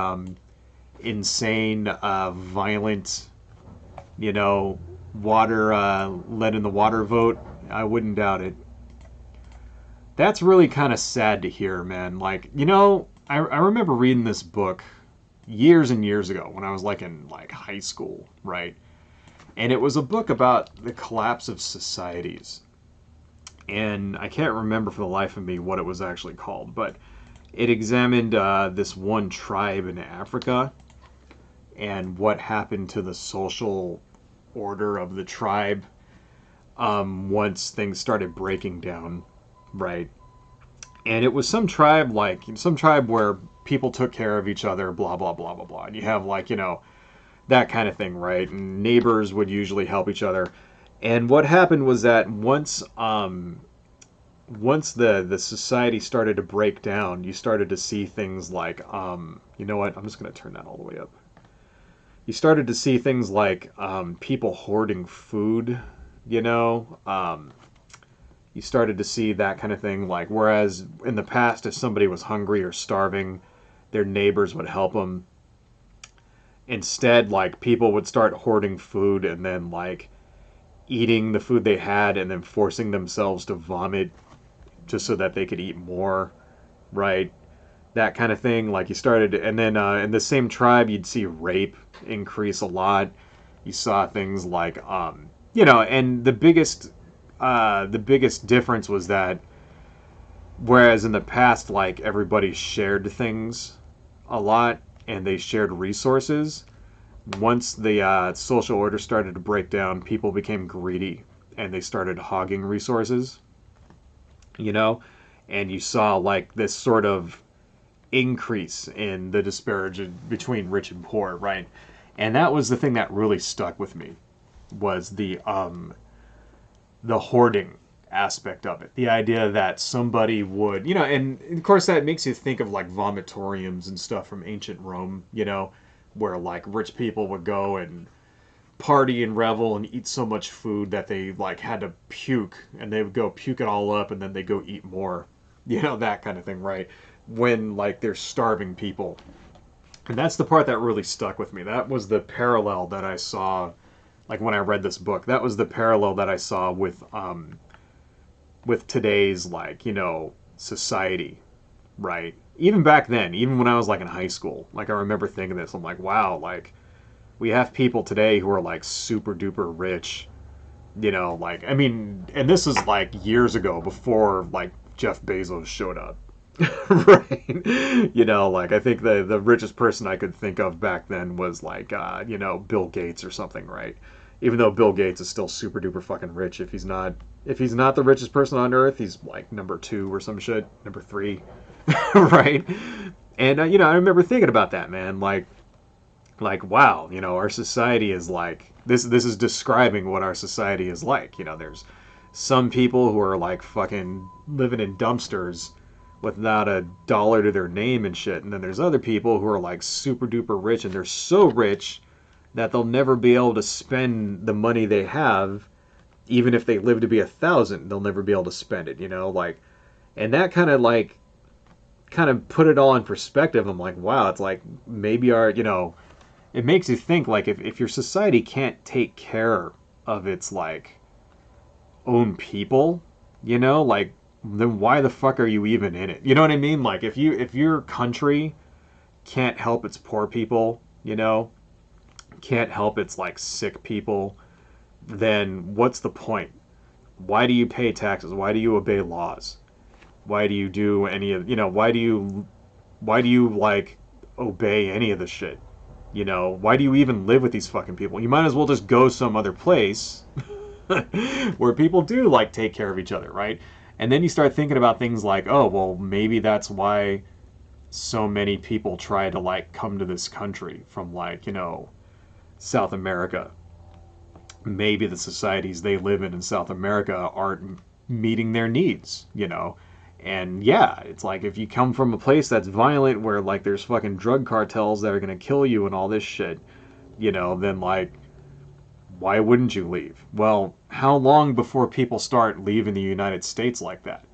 S1: insane, violent, water, lead in the water vote. I wouldn't doubt it. That's really kind of sad to hear, man. Like, I remember reading this book years and years ago when I was in high school, right? And it was a book about the collapse of societies. And I can't remember for the life of me what it was actually called, but it examined this one tribe in Africa and what happened to the social order of the tribe once things started breaking down, right? And it was some tribe where people took care of each other, blah, blah, blah, blah, blah. And you have that kind of thing, right? And neighbors would usually help each other. And what happened was that once the society started to break down, you started to see things like, you know what? I'm just going to turn that all the way up. You started to see things like people hoarding food, you started to see that kind of thing. Whereas in the past, if somebody was hungry or starving, their neighbors would help them. Instead, people would start hoarding food and then eating the food they had and then forcing themselves to vomit just so that they could eat more, right? That kind of thing. You started, and then in the same tribe, you'd see rape increase a lot. You saw things and the biggest difference was that whereas in the past, everybody shared things a lot, and they shared resources. Once the social order started to break down, people became greedy and they started hogging resources, and you saw this sort of increase in the disparity between rich and poor, right? And that was the thing that really stuck with me, was the hoarding aspect of it. The idea that somebody would, and of course that makes you think of vomitoriums and stuff from ancient Rome, where rich people would go and party and revel and eat so much food that they had to puke, and they would go puke it all up and then they go eat more, that kind of thing, right? When they're starving people. And that's the part that really stuck with me. That was the parallel that I saw, when I read this book. That was the parallel that I saw with today's society, right? Even back then, even when I was in high school, I remember thinking this. I'm wow, we have people today who are super duper rich, I mean, and this is years ago, before Jeff Bezos showed up. Right? I think the richest person I could think of back then was Bill Gates or something, right? Even though Bill Gates is still super duper fucking rich, if he's not the richest person on earth, he's like number 2 or some shit, number 3, right? And you know, I remember thinking about that, man. Like wow, you know, our society is like this. This is describing what our society is like. You know, there's some people who are like fucking living in dumpsters without a dollar to their name and shit, and then there's other people who are like super duper rich, and they're so rich that they'll never be able to spend the money they have, even if they live to be 1,000, they'll never be able to spend it. You know, like, and that kind of put it all in perspective. I'm like, wow, it's like maybe our, you know, it makes you think like if your society can't take care of its like own people, you know, like then why the fuck are you even in it? You know what I mean? Like if your country can't help its poor people, you know, can't help its like sick people, then what's the point? Why do you pay taxes? Why do you obey laws? Why do you do any of, you know, why do you like obey any of the shit? You know, why do you even live with these fucking people? You might as well just go some other place where people do like take care of each other, right? And then you start thinking about things like, oh, well, maybe that's why so many people try to like come to this country from like, you know, South America. Maybe the societies they live in South America aren't meeting their needs, you know. And yeah, it's like if you come from a place that's violent where like there's fucking drug cartels that are gonna kill you and all this shit, you know, then like why wouldn't you leave? Well, how long before people start leaving the United States like that?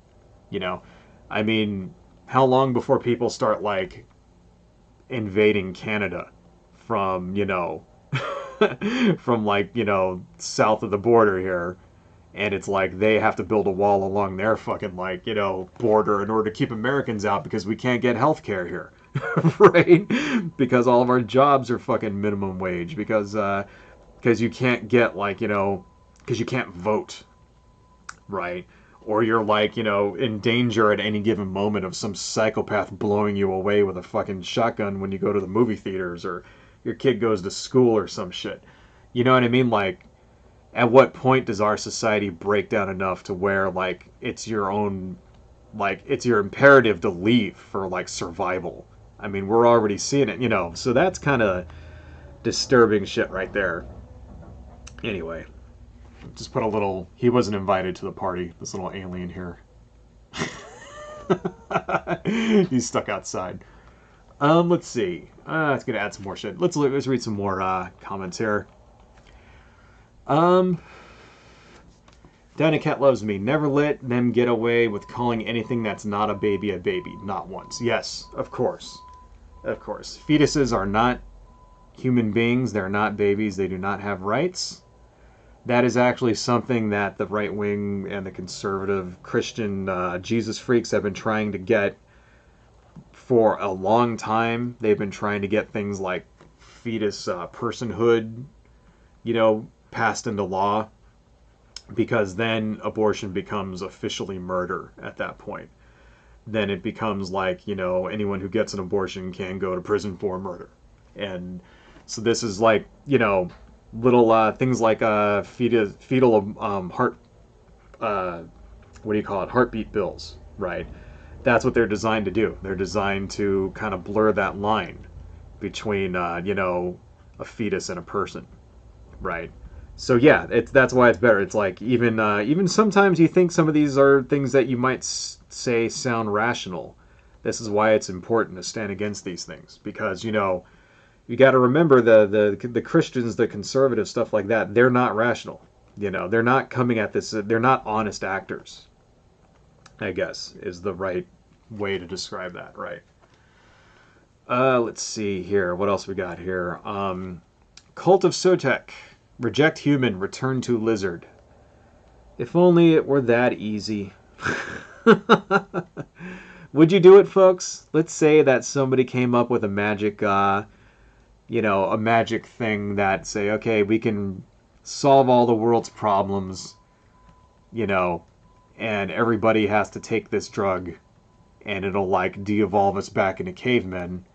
S1: You know? I mean, how long before people start like invading Canada from, you know, from like, you know, south of the border here, and it's like they have to build a wall along their fucking like, you know, border in order to keep Americans out because we can't get health care here. Right? Because all of our jobs are fucking minimum wage because you can't get like, you know, because you can't vote, right? Or you're like, you know, in danger at any given moment of some psychopath blowing you away with a fucking shotgun when you go to the movie theaters, or your kid goes to school or some shit. You know what I mean? Like, at what point does our society break down enough to where, like, it's your own, like, it's your imperative to leave for, like, survival? I mean, we're already seeing it, you know, so that's kind of disturbing shit right there. Anyway, just put a little, he wasn't invited to the party, this little alien here. He's stuck outside. Let's see. It's gonna add some more shit. Let's read some more comments here. Dinah Cat loves me. Never let them get away with calling anything that's not a baby. Not once. Yes, of course. Of course. Fetuses are not human beings. They're not babies. They do not have rights. That is actually something that the right wing and the conservative Christian Jesus freaks have been trying to get for a long time. They've been trying to get things like fetus personhood, you know, passed into law, because then abortion becomes officially murder at that point. Then it becomes like, you know, anyone who gets an abortion can go to prison for murder. And so this is like, you know, little things like fetal heart, what do you call it, heartbeat bills, right? That's what they're designed to do. They're designed to kind of blur that line between, you know, a fetus and a person, right? So yeah, that's why it's better. It's like even sometimes you think some of these are things that you might say sound rational. This is why it's important to stand against these things, because, you know, you got to remember the Christians, the conservative stuff like that. They're not rational. You know, they're not coming at this. They're not honest actors, I guess, is the right way to describe that, right? Let's see here. What else we got here? Cult of Sotek. Reject human, return to lizard. If only it were that easy. Would you do it, folks? Let's say that somebody came up with a magic, you know, a magic thing that say, okay, we can solve all the world's problems, you know, and everybody has to take this drug, and it'll like de-evolve us back into cavemen,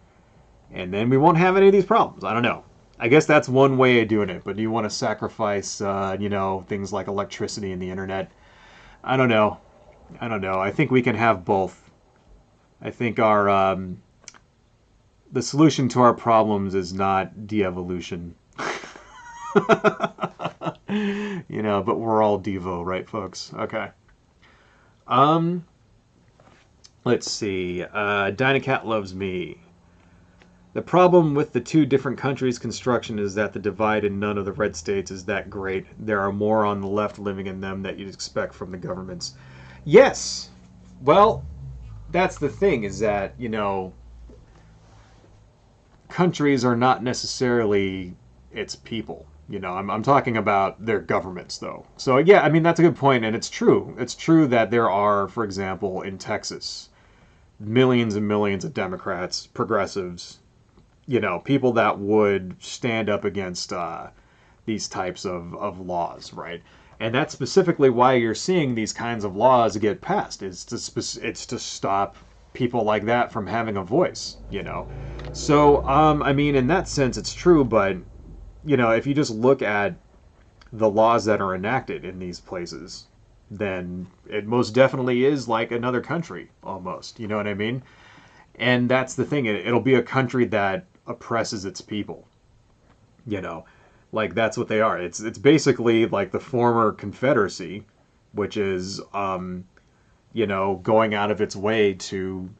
S1: and then we won't have any of these problems. I don't know. I guess that's one way of doing it. But do you want to sacrifice, things like electricity and the internet? I don't know. I don't know. I think we can have both. I think our the solution to our problems is not de-evolution. But we're all Devo, right, folks? Okay. Um, let's see. Dynacat loves me. The problem with the two different countries' construction is that the divide in none of the red states is that great. There are more on the left living in them that you'd expect from the governments. Yes. Well, that's the thing is that, countries are not necessarily its people. I'm talking about their governments, though. So, yeah, I mean, that's a good point, and it's true. It's true that there are, for example, in Texas, millions and millions of Democrats, progressives, people that would stand up against these types of laws, right? And that's specifically why you're seeing these kinds of laws get passed. It's to stop people like that from having a voice. So, I mean, in that sense, it's true, but, if you just look at the laws that are enacted in these places, then it most definitely is like another country, almost. You know what I mean? And that's the thing. It'll be a country that oppresses its people. Like that's what they are. It's basically like the former Confederacy, which is going out of its way to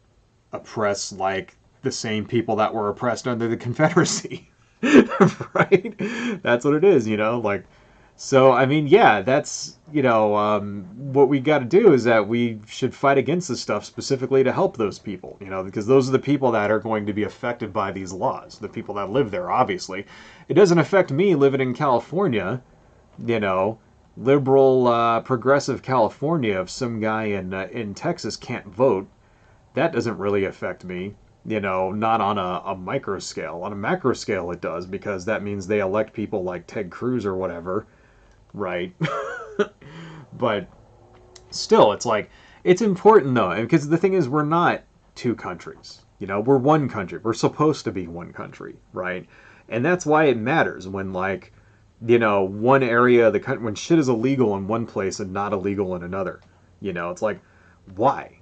S1: oppress like the same people that were oppressed under the Confederacy. Right? That's what it is, like so I mean, yeah, that's what we got to do is that we should fight against this stuff specifically to help those people, because those are the people that are going to be affected by these laws, the people that live there. Obviously it doesn't affect me living in California, liberal progressive California. If some guy in Texas can't vote, that doesn't really affect me, not on a micro scale. On a macro scale it does, because that means they elect people like Ted Cruz or whatever, right? But still, it's like, it's important though, and because the thing is, we're not two countries, we're one country. We're supposed to be one country, right? And that's why it matters when like, one area of the country, when shit is illegal in one place and not illegal in another, it's like, why?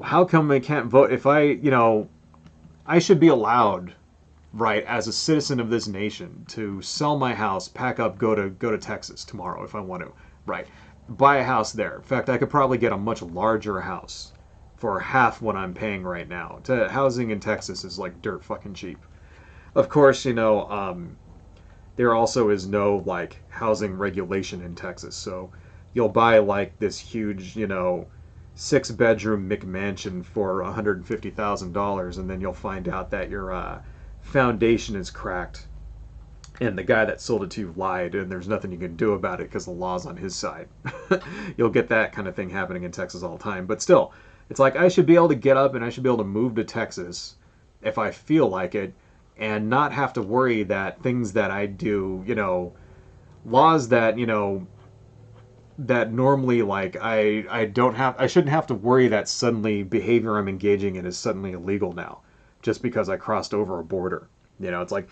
S1: How come I can't vote? If I should be allowed, right, as a citizen of this nation, to sell my house, pack up, go to Texas tomorrow if I want to, right? Buy a house there. In fact, I could probably get a much larger house for half what I'm paying right now. Housing in Texas is like dirt fucking cheap. Of course, there also is no like housing regulation in Texas, so you'll buy like this huge, 6-bedroom McMansion for $150,000, and then you'll find out that your foundation is cracked, and the guy that sold it to you lied, and there's nothing you can do about it because the law's on his side. You'll get that kind of thing happening in Texas all the time. But still, it's like I should be able to get up and I should be able to move to Texas if I feel like it, and not have to worry that things that I do, laws that, that normally like I shouldn't have to worry that suddenly behavior I'm engaging in is suddenly illegal now just because I crossed over a border. It's like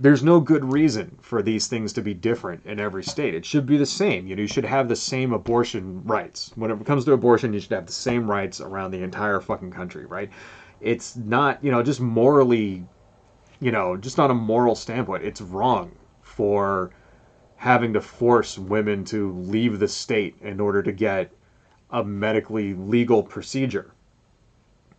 S1: there's no good reason for these things to be different in every state. It should be the same. You should have the same abortion rights. When it comes to abortion, you should have the same rights around the entire fucking country, right? It's not, just morally, just on a moral standpoint, it's wrong for having to force women to leave the state in order to get a medically legal procedure.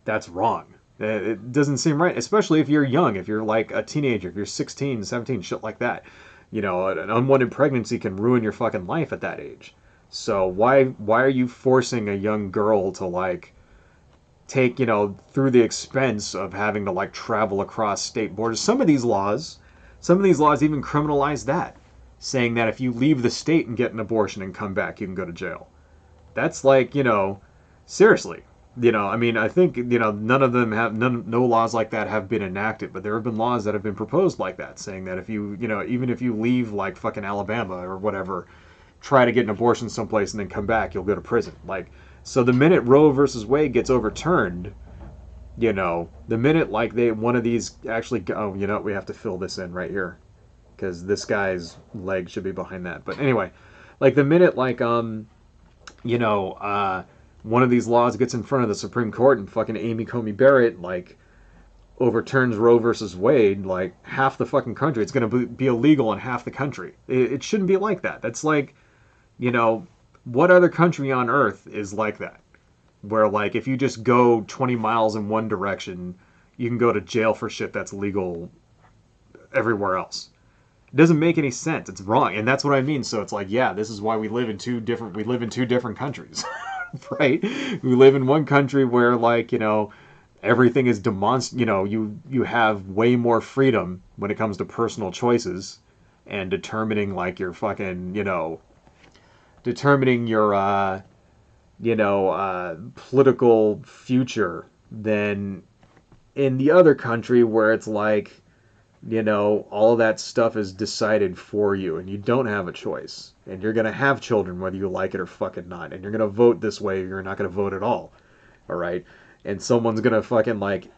S1: That's wrong. It doesn't seem right, especially if you're young, if you're like a teenager, if you're 16, 17, shit like that. An unwanted pregnancy can ruin your fucking life at that age. So why are you forcing a young girl to like take, through the expense of having to like travel across state borders? Some of these laws even criminalize that, saying that if you leave the state and get an abortion and come back, you can go to jail. That's like, seriously. I mean, I think, none of them have, no laws like that have been enacted, but there have been laws that have been proposed like that, saying that if you, even if you leave like fucking Alabama or whatever, try to get an abortion someplace and then come back, you'll go to prison. Like, so the minute Roe versus Wade gets overturned, the minute like one of these actually, we have to fill this in right here. because this guy's leg should be behind that. But anyway, like the minute like you know, one of these laws gets in front of the Supreme Court and fucking Amy Coney Barrett like overturns Roe versus Wade, like half the fucking country, it's going to be illegal in half the country. It shouldn't be like that. That's like, you know, what other country on earth is like that? Where like if you just go 20 miles in one direction, you can go to jail for shit that's legal everywhere else. It doesn't make any sense. It's wrong, and that's what I mean. So it's like, yeah, this is why we live in two different countries, right? We live in one country where, like, you know, everything is you know, you have way more freedom when it comes to personal choices and determining like your fucking, you know, determining your you know, political future than in the other country where it's like, you know, all of that stuff is decided for you and you don't have a choice. And you're going to have children whether you like it or fucking not. And you're going to vote this way or you're not going to vote at all. All right? And someone's going to fucking like,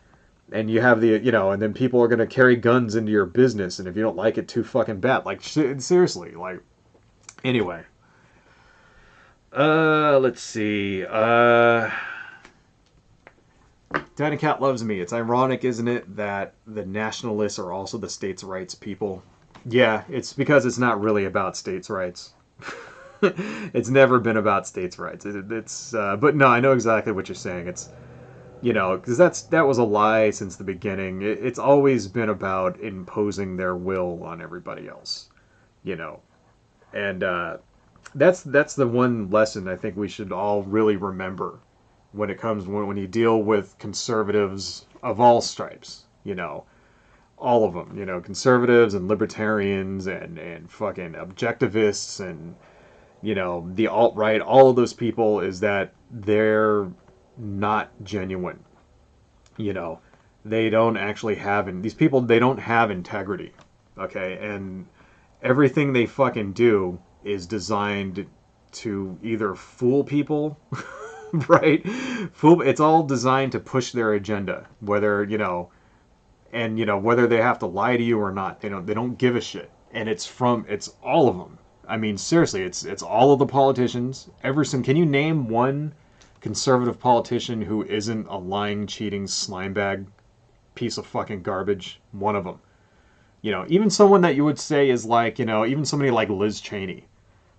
S1: and you have the, you know, and then people are going to carry guns into your business. And if you don't like it, too fucking bad. Like, seriously, like, anyway. Let's see. Dinah Cat loves me. It's ironic, isn't it, that the nationalists are also the states' rights people? Yeah, it's because it's not really about states' rights. It's never been about states' rights. But no, I know exactly what you're saying. It's, you know, because that was a lie since the beginning. It's always been about imposing their will on everybody else, you know, and that's the one lesson I think we should all really remember when it comes when you deal with conservatives of all stripes, you know, all of them, you know, conservatives and libertarians and fucking objectivists and, you know, the alt-right, all of those people, is that they're not genuine. You know, they don't actually have, and these people, they don't have integrity, okay? And everything they fucking do is designed to either fool people, right? It's all designed to push their agenda, whether, you know, and, you know, whether they have to lie to you or not. They don't give a shit. And it's all of them. I mean, seriously, it's all of the politicians. Can you name one conservative politician who isn't a lying, cheating slimebag piece of fucking garbage? One of them. You know, even someone that you would say is like, you know, even somebody like Liz Cheney.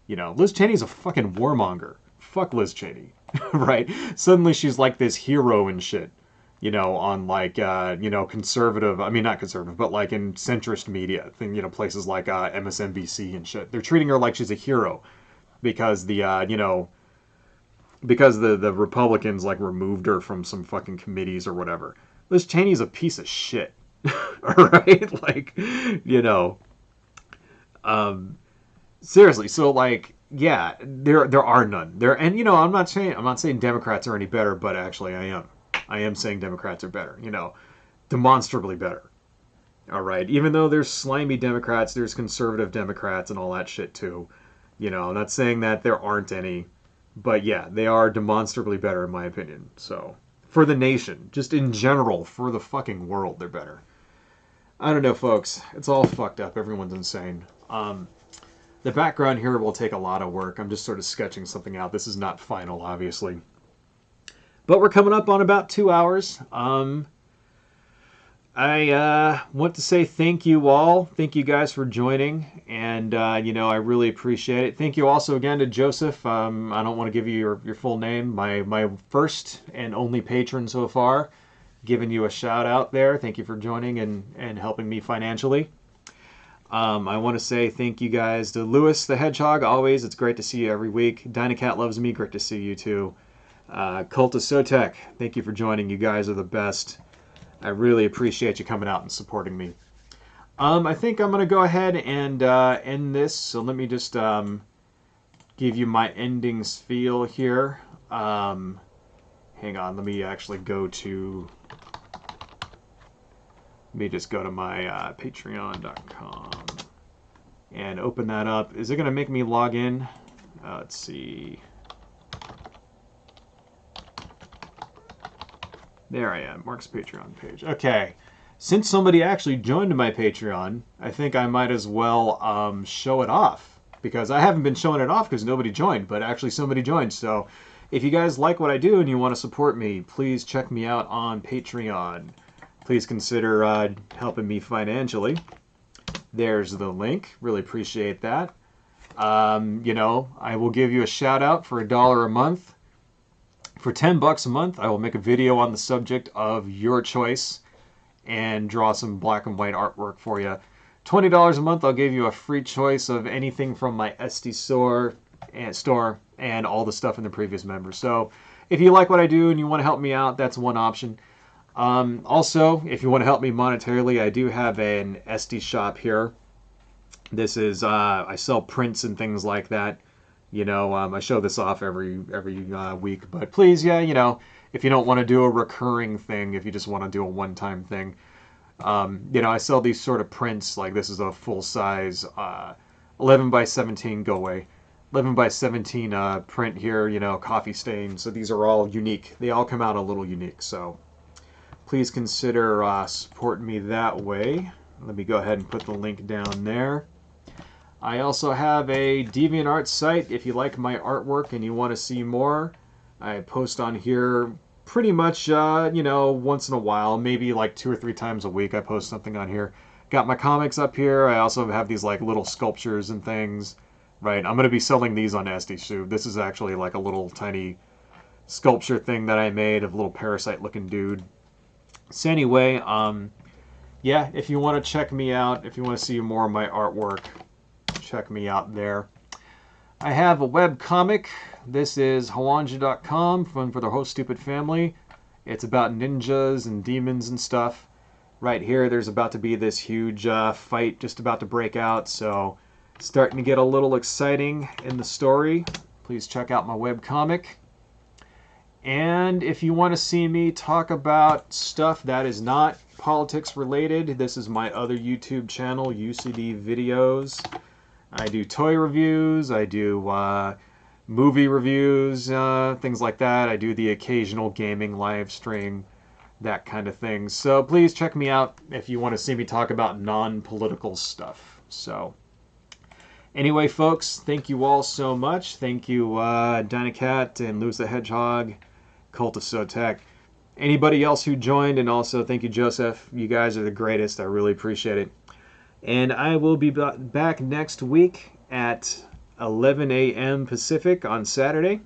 S1: You know, Liz Cheney's a fucking warmonger. Fuck Liz Cheney. Right? Suddenly she's like this hero and shit. You know, on like, you know, conservative, I mean, not conservative, but like in centrist media, you know, places like MSNBC and shit. They're treating her like she's a hero because you know, because the Republicans like removed her from some fucking committees or whatever. Liz Cheney's a piece of shit. All right? Like, you know, seriously. So like, yeah, there are none there. And, you know, I'm not saying Democrats are any better, but actually I am saying Democrats are better, you know, demonstrably better. All right. Even though there's slimy Democrats, there's conservative Democrats and all that shit too. You know, I'm not saying that there aren't any, but yeah, they are demonstrably better in my opinion. So for the nation, just in general, for the fucking world, they're better. I don't know, folks. It's all fucked up. Everyone's insane. The background here will take a lot of work. I'm just sort of sketching something out. This is not final, obviously. But we're coming up on about 2 hours. I want to say thank you all. Thank you guys for joining. And, you know, I really appreciate it. Thank you also again to Joseph. I don't want to give you your full name. My first and only patron so far. Giving you a shout out there. Thank you for joining and helping me financially. I want to say thank you guys to Lewis the Hedgehog. Always, it's great to see you every week. Dynacat loves me. Great to see you too. Cult of Sotek, thank you for joining. You guys are the best. I really appreciate you coming out and supporting me. I think I'm going to go ahead and end this. So let me just give you my ending spiel here. Hang on, let me actually go to... Let me just go to my patreon.com and open that up. Is it going to make me log in? Let's see. There I am, Mark's Patreon page. Okay, Since somebody actually joined my Patreon, I think I might as well show it off. Because I haven't been showing it off because nobody joined, but actually somebody joined. So if you guys like what I do and you want to support me, please check me out on Patreon. Please consider helping me financially. There's the link. Really appreciate that. You know, I will give you a shout out for $1 a month. For $10 a month, I will make a video on the subject of your choice and draw some black and white artwork for you. $20 a month, I'll give you a free choice of anything from my SD store and all the stuff in the previous members. So if you like what I do and you want to help me out, that's one option. Also, if you want to help me monetarily, I do have an SD shop here. This is, I sell prints and things like that. You know, I show this off every week. But please, yeah, you know, if you don't want to do a recurring thing, if you just want to do a one-time thing, you know, I sell these sort of prints. Like this is a full-size 11 by 17 go away. 11 by 17 print here, you know, coffee stain. So these are all unique. They all come out a little unique. So please consider supporting me that way. Let me go ahead and put the link down there. I also have a Deviantart site. If you like my artwork and you want to see more, I post on here pretty much, you know, once in a while, maybe like 2 or 3 times a week I post something on here. Got my comics up here. I also have these like little sculptures and things. Right, I'm going to be selling these on SD. This is actually like a little tiny sculpture thing that I made of a little parasite-looking dude. So anyway, yeah, if you want to check me out, if you want to see more of my artwork, check me out there. I have a web comic. This is hawanja.com, Fun for the Whole Stupid Family. It's about ninjas and demons and stuff. Right here, there's about to be this huge fight just about to break out, so starting to get a little exciting in the story. Please check out my webcomic. And if you want to see me talk about stuff that is not politics related, this is my other YouTube channel, UCD Videos. I do toy reviews, I do movie reviews, things like that. I do the occasional gaming live stream, that kind of thing. So please check me out if you want to see me talk about non-political stuff. So anyway, folks, thank you all so much. Thank you, Dynacat and Luz the Hedgehog, Cult of Sotek, anybody else who joined, and also thank you, Joseph. You guys are the greatest. I really appreciate it. And I will be back next week at 11 a.m. Pacific on Saturday.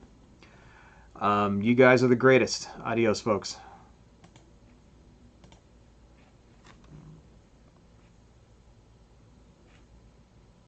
S1: You guys are the greatest. Adios, folks.